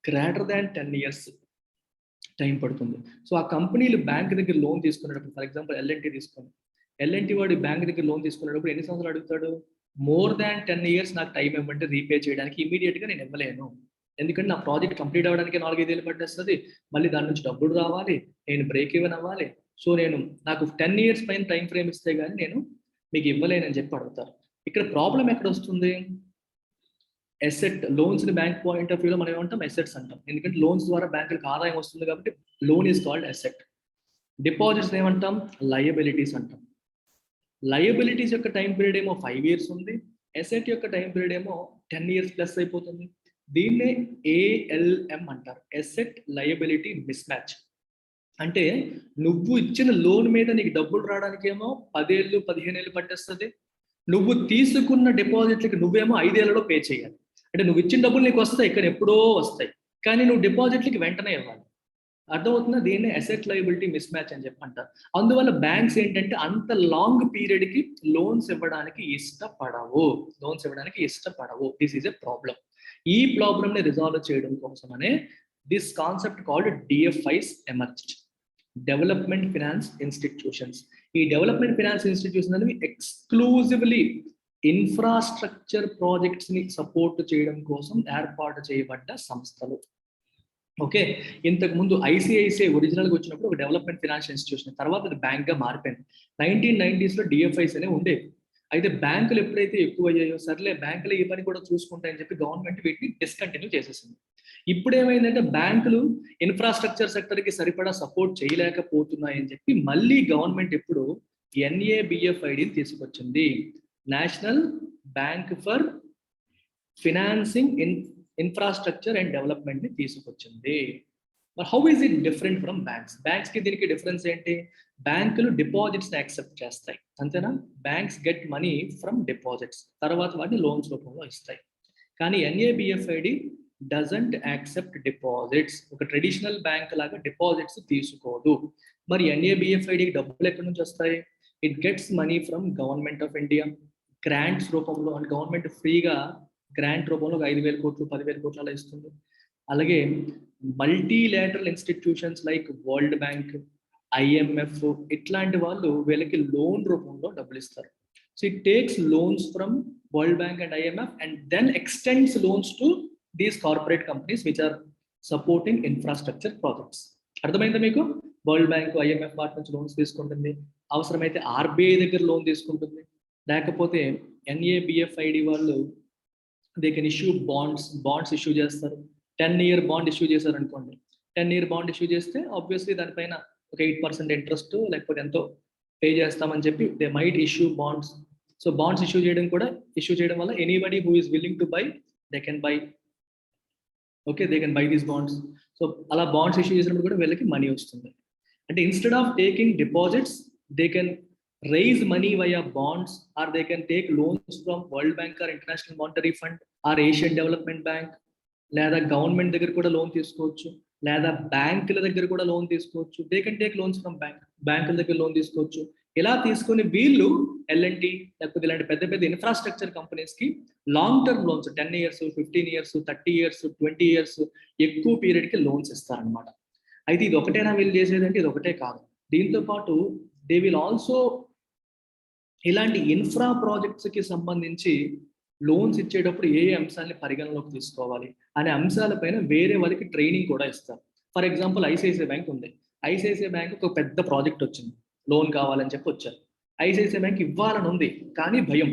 గ్రేటర్ దాన్ 10 years టైం పడుతుంది. సో ఆ కంపెనీలు బ్యాంక్ దగ్గర లోన్ తీసుకునేటప్పుడు, ఫర్ ఎగ్జాంపుల్ L&T తీసుకోండి, L&T వాడు బ్యాంక్ దగ్గర లోన్ తీసుకునేటప్పుడు ఎన్ని సంవత్సరాలు అడుగుతాడు? మోర్ దాన్ 10 years నాకు టైం ఇవ్వంటే రీపే చేయడానికి ఇమీడియట్గా నేను ఇవ్వలేను, ఎందుకంటే నా ప్రాజెక్ట్ కంప్లీట్ అవ్వడానికి 4-5 ఏళ్ళు పట్టేస్తుంది, మళ్ళీ దాని నుంచి డబ్బులు రావాలి, నేను బ్రేక్ ఈవెన్ అవ్వాలి. సో నాకు 10 years పైన టైం ఫ్రేమ్ ఇస్తే కానీ నేను మీకు ఇవ్వలేనని చెప్పి అడుగుతారు. ఇక్కడ ప్రాబ్లం ఎక్కడ వస్తుంది? ఎసెట్ లోన్స్ ని బ్యాంక్ పాయింట్ ఆఫ్ వ్యూలో మనం ఏమంటాం ఎసెట్స్ అంటాం, ఎందుకంటే లోన్స్ ద్వారా బ్యాంకులకు ఆదాయం వస్తుంది కాబట్టి loan is called asset. Deposits ఏమంటాం లయబిలిటీస్ అంటాం. లయబిలిటీస్ యొక్క టైం పీరియడ్ ఏమో 5 years ఉంది, ఎసెట్ యొక్క టైం పీరియడ్ ఏమో 10 years ప్లస్ అయిపోతుంది. దీన్నే ALM అంటారు, ఎసెట్ లయబిలిటీ మిస్ మ్యాచ్. అంటే నువ్వు ఇచ్చిన లోన్ మీద నీకు డబ్బులు రావడానికి ఏమో 10 ఏళ్ళు 15 ఏళ్ళు పట్టేస్తుంది, నువ్వు తీసుకున్న డిపాజిట్లకి నువ్వేమో 5 ఏళ్లలో పే చేయాలి. అంటే నువ్వు ఇచ్చిన డబ్బులు నీకు వస్తాయి, ఇక్కడ ఎప్పుడో వస్తాయి, కానీ నువ్వు డిపాజిట్లకి వెంటనే ఇవ్వాలి. అర్థమవుతుందా? దీన్ని అసెట్ లయబిలిటీ మిస్ మ్యాచ్ అని చెప్పి అంటారు. అందువల్ల బ్యాంక్స్ ఏంటంటే అంత లాంగ్ పీరియడ్ కి లోన్స్ ఇవ్వడానికి ఇష్టపడవు. This is a problem. ఈ ప్రాబ్లమ్ ని రిజాల్వ్ చేయడం కోసమనే this concept called DFIs emerged, development finance institutions. ఈ డెవలప్మెంట్ ఫినాన్స్ ఇన్స్టిట్యూషన్ అనేవి ఎక్స్క్లూజివ్లీ ఇన్ఫ్రాస్ట్రక్చర్ ప్రాజెక్ట్స్ ని సపోర్ట్ చేయడం కోసం ఏర్పాటు చేయబడ్డ సంస్థలు. ఓకే, ఇంతకు ముందు ICICI ఒరిజినల్గా వచ్చినప్పుడు ఒక డెవలప్మెంట్ ఫినాన్షియల్ ఇన్స్టిట్యూషన్, తర్వాత అది బ్యాంక్ గా మారిపోయింది. 1990s లో DFIs అనే ఉండేవి. అయితే బ్యాంకులు ఎప్పుడైతే ఎక్కువ అయ్యాయో, సర్లే బ్యాంకులు ఈ పని కూడా చూసుకుంటాయని చెప్పి గవర్నమెంట్ వీటిని డిస్కంటిన్యూ చేసేసింది. ఇప్పుడు ఏమైందంటే బ్యాంకులు ఇన్ఫ్రాస్ట్రక్చర్ సెక్టర్ కి సరిపడా సపోర్ట్ చేయలేకపోతున్నాయని చెప్పి మళ్ళీ గవర్నమెంట్ ఇప్పుడు NABFID తీసుకొచ్చింది, national bank for financing infrastructure and development ని తీసుకొచ్చింది. మరి how is it different from banks? Banks కి దీనికి డిఫరెన్స్ ఏంటి? బ్యాంకులు డిపాజిట్స్ ని యాక్సెప్ట్ చేస్తాయి, అంతేనా? Banks get money from deposits, తర్వాత వాటిని లోన్స్ రూపంలో ఇస్తాయి. కానీ NABFID డజంట్ యాక్సెప్ట్ డిపాజిట్స్. ఒక ట్రెడిషనల్ బ్యాంక్ లాగా డిపాజిట్స్ తీసుకోదు. మరి NABFID డబ్బులు ఎక్కడి నుంచి వస్తాయి? It gets money from government of India, grants రూపంలో. అంటే గవర్నమెంట్ ఫ్రీగా గ్రాంట్ రూపంలో 5,000 కోట్లు 10,000 కోట్లు అలా ఇస్తుంది. అలాగే multilateral institutions like World Bank, IMF ఇట్లాంటి వాళ్ళు వీళ్ళకి లోన్ రూపంలో డబ్బులు ఇస్తారు. So it takes loans from World Bank and IMF and then extends loans to these corporate companies which are supporting infrastructure projects. అర్థమైందా మీకు? వరల్డ్ బ్యాంక్ IMF వాటి నుంచి లోన్స్ తీసుకుంటుంది, అవసరమైతే RBI దగ్గర లోన్ తీసుకుంటుంది, లేకపోతే NABFID వాళ్ళు they can issue bonds issue చేస్తారు. 10-year బాండ్ ఇష్యూ చేశారు అనుకోండి, 10-year బాండ్ ఇష్యూ చేస్తే ఆబ్వియస్లీ దానిపైన ఒక 8% ఇంట్రెస్ట్ లేకపోతే ఎంతో పే చేస్తామని చెప్పి they might issue bonds. So bonds issue చేయడం వల్ల anybody who is willing to buy they can buy. Okay, they can buy these bonds. So అలా బాండ్స్ ఇష్యూ చేసినప్పుడు కూడా వీళ్ళకి మనీ వస్తుంది. అంటే instead of taking deposits they can raise money via bonds, or they can take loans from World Bank or International Monetary Fund or Asian Development Bank, లేదా గవర్నమెంట్ దగ్గర కూడా లోన్ తీసుకోవచ్చు, లేదా బ్యాంకుల దగ్గర కూడా లోన్ తీసుకోవచ్చు. They can take loans from బ్యాంకుల దగ్గర లోన్ తీసుకోవచ్చు. ఇలా తీసుకొని వీళ్ళు L&T లేకపోతే ఇలాంటి పెద్ద పెద్ద ఇన్ఫ్రాస్ట్రక్చర్ కంపెనీస్ కి long term loans 10 years 15 years 30 years 20 years ఎక్కువ పీరియడ్ కి లోన్స్ ఇస్తారనమాట. అయితే ఇది ఒకటేనా వీళ్ళు చేసేదంటే? ఇది ఒకటే కాదు. దీంతో పాటు దే విల్ ఆల్సో ఇలాంటి ఇన్ఫ్రా ప్రాజెక్ట్స్ కి సంబంధించి లోన్స్ ఇచ్చేటప్పుడు ఏ అంశాలని పరిగణలోకి తీసుకోవాలి అనే అంశాలపైన వేరే వాళ్ళకి ట్రైనింగ్ కూడా ఇస్తారు. ఫర్ ఎగ్జాంపుల్ ICICI బ్యాంక్ ఉంది. ICICI బ్యాంక్ ఒక పెద్ద ప్రాజెక్ట్ వచ్చింది, లోన్ కావాలని చెప్పి వచ్చారు. ICICI బ్యాంక్ ఇవ్వాలని ఉంది, కానీ భయం.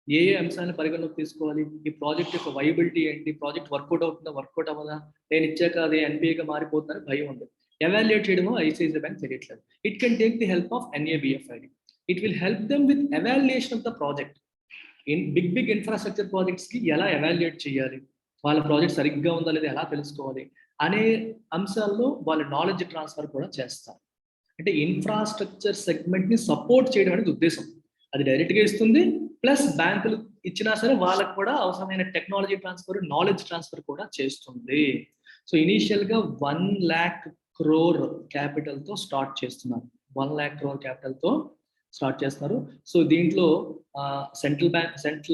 ఏ అంశాలను పరిగణలోకి తీసుకోవాలి? ఈ ప్రాజెక్ట్ యొక్క వైబిలిటీ ఏంటి? ప్రాజెక్ట్ వర్కౌట్ అవుతుందా, వర్కౌట్ అవ్వదా, నేను ఇచ్చాక అది NPAగా మారిపోతుందని భయం ఉంది. ఎవాల్యుయేట్ చేయడమో ICICI బ్యాంక్ తెలియట్లేదు. It can take the help of NABFID. It will help them with evaluation of the project. In big infrastructure projects కి ఎలా ఎవాల్యుయేట్ చేయాలి, వాళ్ళ ప్రాజెక్ట్ సరిగ్గా ఉందా లేదా ఎలా తెలుసుకోవాలి అనే అంశాల్లో వాళ్ళ నాలెడ్జ్ ట్రాన్స్ఫర్ కూడా చేస్తారు. అంటే ఇన్ఫ్రాస్ట్రక్చర్ సెగ్మెంట్ ని సపోర్ట్ చేయడం అనేది ఉద్దేశం. అది డైరెక్ట్ గా ఇస్తుంది, ప్లస్ బ్యాంకులు ఇచ్చినా సరే వాళ్ళకు కూడా అవసరమైన టెక్నాలజీ ట్రాన్స్ఫర్, నాలెడ్జ్ ట్రాన్స్ఫర్ కూడా చేస్తుంది. సో ఇనీషియల్ గా 1 lakh crore క్యాపిటల్ తో స్టార్ట్ చేస్తున్నారు. 1 lakh crore క్యాపిటల్ తో స్టార్ట్ చేస్తున్నారు. సో దీంట్లో సెంట్రల్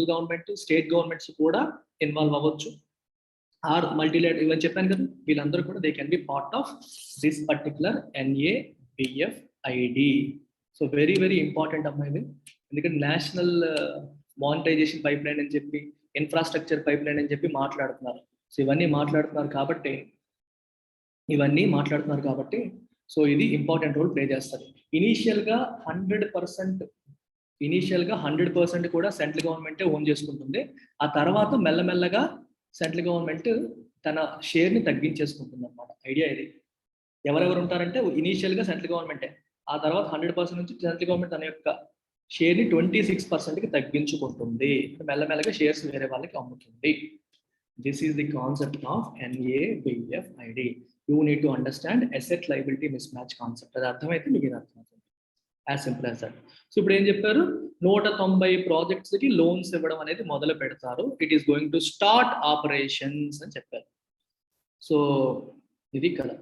గవర్నమెంట్, స్టేట్ గవర్నమెంట్స్ కూడా ఇన్వాల్వ్ అవ్వచ్చు. ఆర్ మల్టీలేటరల్, ఇవన్నీ చెప్పాను కదా, వీళ్ళందరూ కూడా they can be part of this particular NABFID. So very very important అమ్మాయి, ఎందుకంటే నేషనల్ మానిటైజేషన్ పైప్ లైన్ అని చెప్పి, ఇన్ఫ్రాస్ట్రక్చర్ పైప్ లైన్ అని చెప్పి మాట్లాడుతున్నారు. సో ఇవన్నీ మాట్లాడుతున్నారు కాబట్టి సో ఇది ఇంపార్టెంట్ రోల్ ప్లే చేస్తుంది. ఇనీషియల్ గా 100% ఇనీషియల్ గా 100% కూడా సెంట్రల్ గవర్నమెంటే ఓన్ చేసుకుంటుంది. ఆ తర్వాత మెల్లమెల్లగా సెంట్రల్ గవర్నమెంట్ తన షేర్ ని తగ్గించేసుకుంటుంది అనమాట. ఐడియా ఇది. ఎవరెవరు ఉంటారంటే ఇనీషియల్ గా సెంట్రల్ గవర్నమెంటే, ఆ తర్వాత 100% నుంచి సెంట్రల్ గవర్నమెంట్ తన యొక్క షేర్ ని 26% కి తగ్గించుకుంటుంది. మెల్లమెల్లగా షేర్స్ వేరే వాళ్ళకి అమ్ముతుంది. This is the concept of NABFID. You need to understand asset liability mismatch concept. అది అర్థమైతే మీకు ఇది అర్థమవుతుంది. As simple as that. So ఇప్పుడు ఏం చెప్పారు, 190 ప్రాజెక్ట్స్ కి లోన్స్ ఇవ్వడం అనేది మొదలు పెడతారు. It is going to start operations అని చెప్పారు. సో ఇది కదా,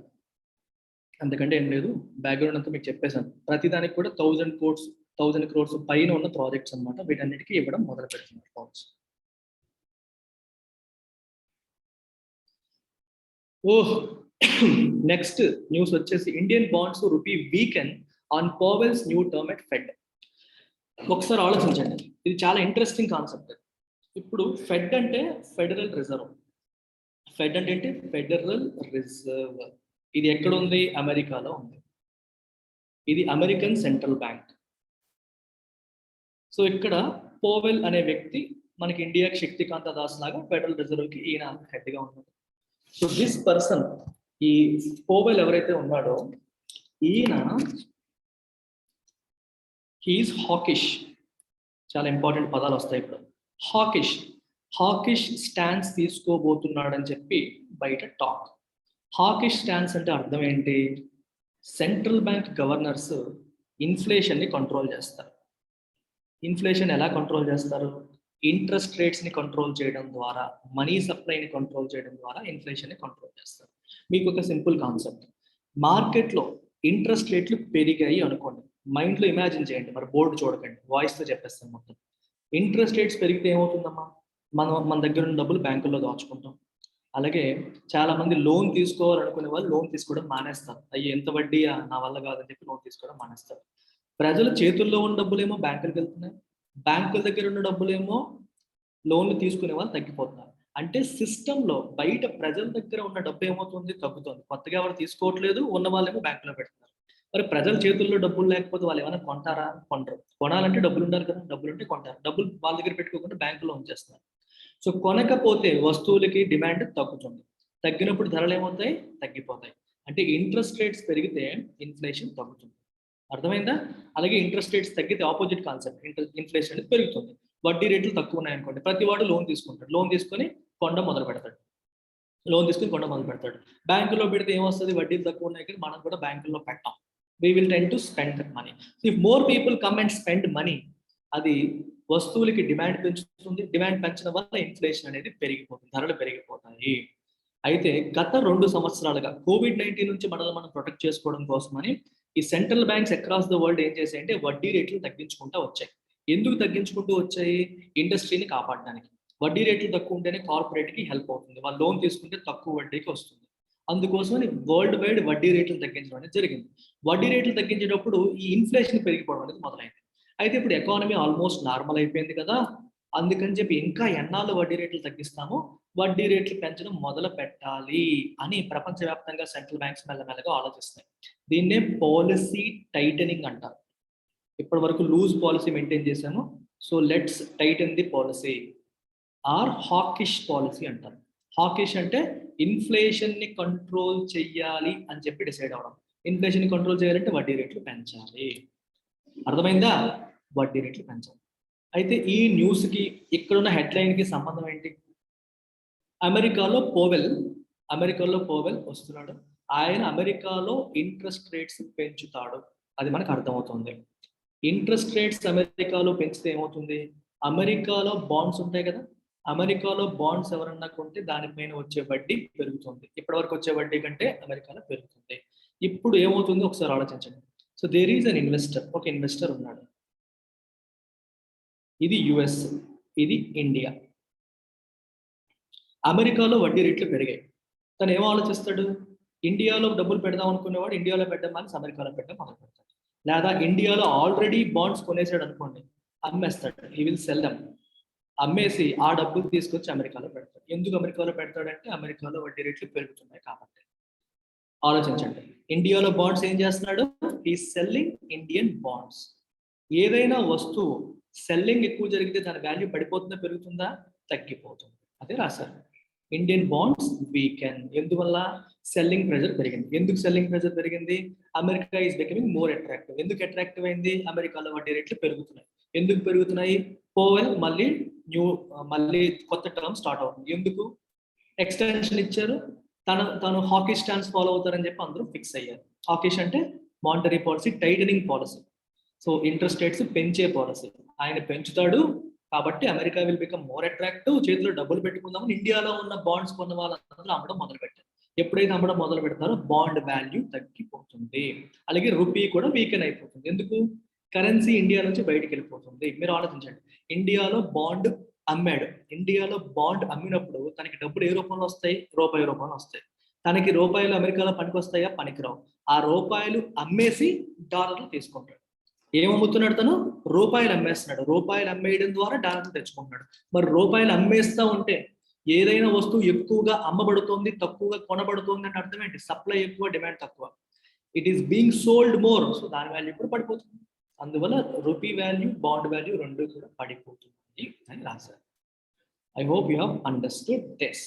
అంతకంటే ఏం లేదు. బ్యాక్గ్రౌండ్ అంతా మీకు చెప్పేశాను. ప్రతిదానికి కూడా 1000 crores పైన ఉన్న ప్రాజెక్ట్స్ అనమాట. వీటన్నిటికీ ఇవ్వడం మొదలు పెడుతున్నారు లోన్స్. ఓహ్, నెక్స్ట్ న్యూస్ వచ్చేసి Indian bonds rupee weaken on Powell's new term at Fed. ఒకసారి ఆలోచించండి, ఇది చాలా ఇంట్రెస్టింగ్ కాన్సెప్ట్. ఇప్పుడు ఫెడ్ అంటే ఫెడరల్ రిజర్వ్. ఫెడ్ అంటే ఏంటి? Federal Reserve. ఇది ఎక్కడ ఉంది? అమెరికాలో ఉంది. ఇది అమెరికన్ సెంట్రల్ బ్యాంక్. సో ఇక్కడ పోవెల్ అనే వ్యక్తి మనకి ఇండియాకి శక్తికాంత దాస్ లాగా ఫెడరల్ రిజర్వ్కి ఈయన హెడ్గా ఉన్నాడు. సో దిస్ పర్సన్, ఈ పోవెల్ ఎవరైతే ఉన్నాడో ఈయన హీఈస్ హాకిష్. చాలా ఇంపార్టెంట్ పదాలు వస్తాయి ఇప్పుడు. హాకిష్ స్టాన్స్ తీసుకోబోతున్నాడని చెప్పి బయట టాక్. హాకిష్ స్టాన్స్ అంటే అర్థం ఏంటి? సెంట్రల్ బ్యాంక్ గవర్నర్స్ ఇన్ఫ్లేషన్ని కంట్రోల్ చేస్తారు. ఇన్ఫ్లేషన్ ఎలా కంట్రోల్ చేస్తారు? ఇంట్రెస్ట్ రేట్స్ని కంట్రోల్ చేయడం ద్వారా, మనీ సప్లైని కంట్రోల్ చేయడం ద్వారా ఇన్ఫ్లేషన్ని కంట్రోల్ చేస్తారు. మీకు ఒక సింపుల్ కాన్సెప్ట్, మార్కెట్లో ఇంట్రెస్ట్ రేట్లు పెరిగాయి అనుకోండి, మైండ్లో ఇమాజిన్ చేయండి, మరి బోర్డు చూడకండి, వాయిస్తో చెప్పేస్తాను మొత్తం. ఇంట్రెస్ట్ రేట్స్ పెరిగితే ఏమవుతుందమ్మా? మన దగ్గర ఉన్న డబ్బులు బ్యాంకుల్లో దాచుకుంటాం. అలాగే చాలా మంది లోన్ తీసుకోవాలనుకునే వాళ్ళు లోన్ తీసుకోవడం మానేస్తారు. అయ్యి ఎంత వడ్డీయా, నా వల్ల కాదని చెప్పి లోన్ తీసుకోవడం మానేస్తారు. ప్రజల చేతుల్లో ఉన్న డబ్బులేమో బ్యాంకులకు వెళ్తున్నాయి, బ్యాంకుల దగ్గర ఉన్న డబ్బులేమో లోన్లు తీసుకునే వాళ్ళు తగ్గిపోతున్నారు. అంటే సిస్టంలో బయట ప్రజల దగ్గర ఉన్న డబ్బు ఏమవుతుంది? తగ్గుతుంది. కొత్తగా ఎవరు తీసుకోవట్లేదు, ఉన్న వాళ్ళేమో బ్యాంకులో పెడుతున్నారు. మరి ప్రజల చేతుల్లో డబ్బులు లేకపోతే వాళ్ళు ఏమైనా కొంటారా? కొనరు. కొనాలంటే డబ్బులు ఉండాలి కదా, డబ్బులు ఉంటే కొంటారు. డబ్బులు వాళ్ళ దగ్గర పెట్టుకోకుండా బ్యాంకులో ఉంచేస్తున్నారు. సో కొనకపోతే వస్తువులకి డిమాండ్ తగ్గుతుంది. తగ్గినప్పుడు ధరలు ఏమవుతాయి? తగ్గిపోతాయి. అంటే ఇంట్రెస్ట్ రేట్స్ పెరిగితే ఇన్ఫ్లేషన్ తగ్గుతుంది. అర్థమైందా? అలాగే ఇంట్రెస్ట్ రేట్స్ తగ్గితే ఆపోజిట్ కాన్సెప్ట్, ఇన్ఫ్లేషన్ అనేది పెరుగుతుంది. వడ్డీ రేట్లు తక్కువ ఉన్నాయనుకోండి, ప్రతి వాడు లోన్ తీసుకుంటాడు. లోన్ తీసుకొని కొండ మొదలు పెడతాడు. బ్యాంకులో పెడితే ఏమొస్తుంది? వడ్డీలు తక్కువ ఉన్నాయి కానీ మనం కూడా బ్యాంకుల్లో పెట్టాం. we will tend to spend money. So if more people come and spend money, అది వస్తువులకి డిమాండ్ పెంచుతుంది. డిమాండ్ పెంచడం వల్ల ఇన్ఫ్లేషన్ అనేది పెరిగిపోతుంది, ధరలు పెరిగిపోతాయి. అయితే గత 2 సంవత్సరాలుగా COVID-19 నుంచి మనల్ని మనం ప్రొటెక్ట్ చేసుకోవడం కోసమని ఈ central banks across the world ఏం చేశాయంటే వడ్డీ రేట్లు తగ్గించుకుంటూ వచ్చాయి. ఎందుకు తగ్గించుకుంటూ వచ్చాయి? ఇండస్ట్రీని కాపాడడానికి. వడ్డీ రేట్లు తక్కువ ఉంటేనే కార్పొరేట్కి హెల్ప్ అవుతుంది, వాళ్ళు లోన్ తీసుకుంటే తక్కువ వడ్డీకి వస్తుంది. అందుకోసమని వరల్డ్ వైడ్ వడ్డీ రేట్లు తగ్గించడం అనేది జరిగింది. వడ్డీ రేట్లు తగ్గించేటప్పుడు ఈ ఇన్ఫ్లేషన్ పెరిగిపోవడం అనేది మొదలైంది. అయితే ఇప్పుడు ఎకానమీ ఆల్మోస్ట్ నార్మల్ అయిపోయింది కదా, అందుకని చెప్పి ఇంకా ఎన్నాళ్ళు వడ్డీ రేట్లు తగ్గిస్తామో, వడ్డీ రేట్లు పెంచడం మొదలు పెట్టాలి అని ప్రపంచవ్యాప్తంగా సెంట్రల్ బ్యాంక్స్ మెల్లమెల్లగా ఆలోచిస్తున్నాయి. దీన్నే పాలసీ టైటనింగ్ అంటారు. ఇప్పటి వరకు లూజ్ పాలసీ మెయింటైన్ చేశాము, so let's tighten the policy or hawkish policy అంటారు. హాకిష్ అంటే ఇన్ఫ్లేషన్ ని కంట్రోల్ చెయ్యాలి అని చెప్పి డిసైడ్ అవడం. ఇన్ఫ్లేషన్ ని కంట్రోల్ చేయాలంటే వడ్డీ రేట్లు పెంచాలి. అర్థమైందా? వడ్డీ రేట్లు పెంచాలి. అయితే ఈ న్యూస్ కి ఇక్కడున్న హెడ్లైన్ కి సంబంధం ఏంటి? అమెరికాలో పోవెల్ వస్తున్నాడు. ఆయన అమెరికాలో ఇంట్రెస్ట్ రేట్స్ పెంచుతాడు, అది మనకు అర్థమవుతుంది. ఇంట్రెస్ట్ రేట్స్ అమెరికాలో పెంచితే ఏమవుతుంది? అమెరికాలో బాండ్స్ ఉంటాయి కదా, అమెరికాలో బాండ్స్ ఎవరన్నా కొంటే దానిపైన వచ్చే వడ్డీ పెరుగుతుంది. ఇప్పటివరకు వచ్చే వడ్డీ కంటే అమెరికాలో పెరుగుతుంది. ఇప్పుడు ఏమవుతుందో ఒకసారి ఆలోచించండి. So there is an investor, ఒక ఇన్వెస్టర్ ఉన్నాడు. ఇది యుఎస్, ఇది ఇండియా. అమెరికాలో వడ్డీ రేట్లు పెరిగాయి. తను ఏమో ఆలోచిస్తాడు? ఇండియాలో డబ్బులు పెడదాం అనుకునేవాడు ఇండియాలో పెట్టడం మానేసి అమెరికాలో పెట్టడం మొదలు పెడతాడు. లేదా ఇండియాలో ఆల్రెడీ బాండ్స్ కొనేసాడు అనుకోండి, అమ్మేస్తాడు. He will sell them. అమ్మేసి ఆ డబ్బులు తీసుకొచ్చి అమెరికాలో పెడతాడు. ఎందుకు అమెరికాలో పెడతాడంటే అమెరికాలో వడ్డీ రేట్లు పెరుగుతున్నాయి కాబట్టి. ఆలోచించండి, ఇండియాలో బాండ్స్ ఏం చేస్తున్నాడు? He selling Indian bonds. ఏదైనా వస్తువు సెల్లింగ్ ఎక్కువ జరిగితే దాని వాల్యూ పడిపోతుందా పెరుగుతుందా? తగ్గిపోతుంది. అదే రాశారు. Indian bonds weaken. ఎందువల్ల? సెల్లింగ్ ప్రెజర్ పెరిగింది. ఎందుకు సెల్లింగ్ ప్రెజర్ పెరిగింది? America is becoming more attractive. ఎందుకు అట్రాక్టివ్ అయింది? అమెరికాలో వడ్డీ రేట్లు పెరుగుతున్నాయి. ఎందుకు పెరుగుతున్నాయి? పోవెల్ మళ్ళీ కొత్త టర్మ్ స్టార్ట్ అవుతుంది. ఎందుకు? ఎక్స్టెన్షన్ ఇచ్చారు. తను హాకీ స్టాండ్స్ ఫాలో అవుతారని చెప్పి అందరూ ఫిక్స్ అయ్యారు. హాకీష్ అంటే monetary policy, titling policy. So interest rates పెంచే పాలసీ. ఆయన పెంచుతాడు కాబట్టి America will become more attractive. చేతిలో డబ్బులు పెట్టుకుందామని ఇండియాలో ఉన్న బాండ్స్ కొన్న వాళ్ళందరూ అమ్మడం మొదలు పెట్టారు. ఎప్పుడైతే అమ్మడం మొదలు పెడతారో బాండ్ వాల్యూ తగ్గిపోతుంది. అలాగే రూపీ కూడా వీకెన్ అయిపోతుంది. ఎందుకు? కరెన్సీ ఇండియా నుంచి బయటికి వెళ్ళిపోతుంది. మీరు ఆలోచించండి, ఇండియాలో బాండ్ అమ్మాడు. ఇండియాలో బాండ్ అమ్మినప్పుడు తనకి డబ్బులు ఏ రూపంలో వస్తాయి? రూపాయి రూపంలో వస్తాయి. తనకి రూపాయలు అమెరికాలో పనికి వస్తాయా? పనికిరావు. ఆ రూపాయలు అమ్మేసి డాలర్లు తీసుకుంటాడు. ఏమమ్ముతున్నాడు? తను రూపాయలు అమ్మేస్తున్నాడు. రూపాయలు అమ్మేయడం ద్వారా డాలర్లు తెచ్చుకుంటున్నాడు. మరి రూపాయలు అమ్మేస్తా ఉంటే ఏదైనా వస్తువు ఎక్కువగా అమ్మబడుతోంది, తక్కువగా కొనబడుతోంది అంటే అర్థం ఏంటి? సప్లై ఎక్కువ, డిమాండ్ తక్కువ. It is being sold more. So దాని వాల్యూ కూడా పడిపోతుంది. అందువల్ల రూపీ వాల్యూ, బాండ్ వాల్యూ రెండు కూడా పడిపోతుంది అని రాశారు. I hope you have understood this.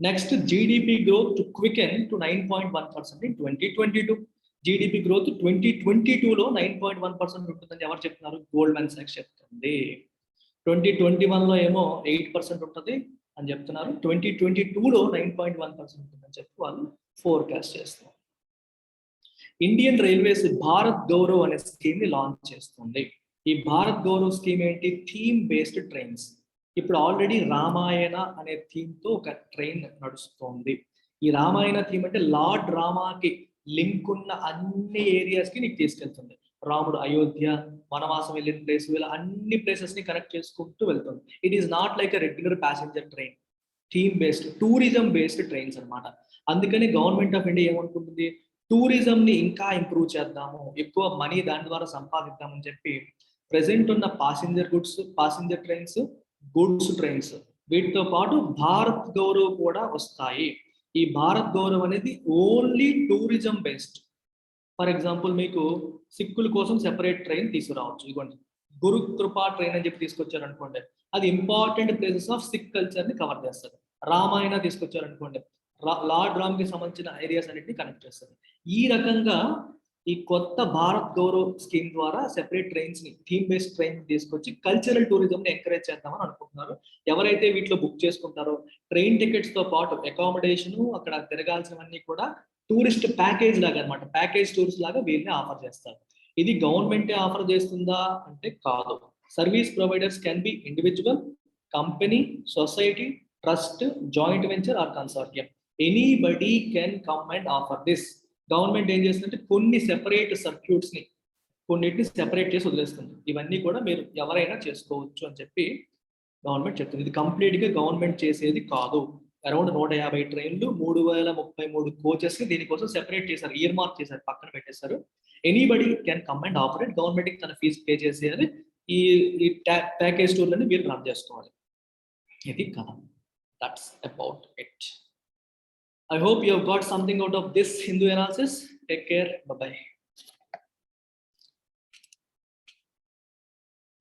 Next, GDP growth to quicken to 9.1% in 2022. GDP growth 2022లో 9.1% ఉంటుందని ఎవరు చెప్తున్నారు? గోల్డ్మన్ సాక్స్ చెప్తుంది. 2021లో ఏమో 8% ఉంటుంది అని చెప్తున్నారు. 2022లో 9.1% ఉంటుందని చెప్పి వాళ్ళు ఫోర్కాస్ట్ చేస్తున్నారు. ఇండియన్ రైల్వేస్ భారత్ గౌరవ్ అనే స్కీమ్ ని లాంచ్ చేస్తుంది. ఈ భారత్ గౌరవ్ స్కీమ్ ఏంటి? Theme based trains. ఇప్పుడు ఆల్రెడీ రామాయణ అనే థీమ్ తో ఒక ట్రైన్ నడుస్తుంది. ఈ రామాయణ థీమ్ అంటే లార్డ్ రామాకి లింక్ ఉన్న అన్ని ఏరియాస్ కి నీకు తీసుకెళ్తుంది. రాముడు అయోధ్య వనవాసం వెళ్ళిన ప్లేస్, ఇలా అన్ని ప్లేసెస్ ని కనెక్ట్ చేసుకుంటూ వెళ్తుంది. It is not like a regular passenger train. Theme based, tourism based trains అనమాట. అందుకని గవర్నమెంట్ ఆఫ్ ఇండియా ఏమనుకుంటుంది? టూరిజం ని ఇంకా ఇంప్రూవ్ చేద్దాము, ఎక్కువ మనీ దాని ద్వారా సంపాదిద్దామని చెప్పి ప్రెసెంట్ ఉన్న పాసింజర్ ట్రైన్స్, గూడ్స్ ట్రైన్స్, వీటితో పాటు భారత్ గౌరవ్ కూడా వస్తాయి. ఈ భారత్ గౌరవ్ అనేది only tourism based. For example, మీకు సిక్కుల కోసం సెపరేట్ ట్రైన్ తీసుకురావచ్చు. ఇదిగోండి, గురు కృపా ట్రైన్ అని చెప్పి తీసుకొచ్చారు అనుకోండి, అది important places of Sikh culture ని కవర్ చేస్తారు. రామాయణ తీసుకొచ్చారు అనుకోండి, లార్డ్ రామ్ కి సంబంధించిన ఏరియాస్ అన్నింటినీ కనెక్ట్ చేస్తారు. ఈ రకంగా ఈ కొత్త భారత్ గౌరవ్ స్కీమ్ ద్వారా సెపరేట్ ట్రైన్స్ ని, థీమ్ బేస్డ్ ట్రైన్ తీసుకొచ్చి కల్చరల్ టూరిజం ని ఎంకరేజ్ చేద్దామని అనుకుంటున్నారు. ఎవరైతే వీటిలో బుక్ చేసుకుంటారో ట్రైన్ టికెట్స్ తో పాటు అకామిడేషన్, అక్కడ తిరగాల్సినవన్నీ కూడా టూరిస్ట్ ప్యాకేజ్ లాగా అనమాట. ప్యాకేజ్ టూర్స్ లాగా వీళ్ళని ఆఫర్ చేస్తారు. ఇది గవర్నమెంటే ఆఫర్ చేస్తుందా అంటే కాదు. Service providers can be individual, company, society, trust, joint venture or consortium. Anybody can come and offer this. Government ఏం చేస్తుందంటే కొన్ని సెపరేట్ సర్క్యూట్స్ ని, కొన్నిటిని సెపరేట్ చేసి వదిలేస్తుంది. ఇవన్నీ కూడా మీరు ఎవరైనా చేసుకోవచ్చు అని చెప్పి గవర్నమెంట్ చెప్తుంది. ఇది కంప్లీట్ గా గవర్నమెంట్ చేసేది కాదు. అరౌండ్ 150 ట్రైన్లు, 3033 కోచెస్ ని దీనికోసం సెపరేట్ చేశారు, ఇయర్ మార్క్ చేశారు, పక్కన పెట్టేశారు. Anybody can come and operate. Government కి తన ఫీజు పే చేసేయాలి. ఈ ప్యాకేజ్ టూర్లని మీరు రన్ చేసుకోవాలి. ఇది కదా. That's about it. I hope you have got something out of this Hindu analysis. Take care. Bye-bye.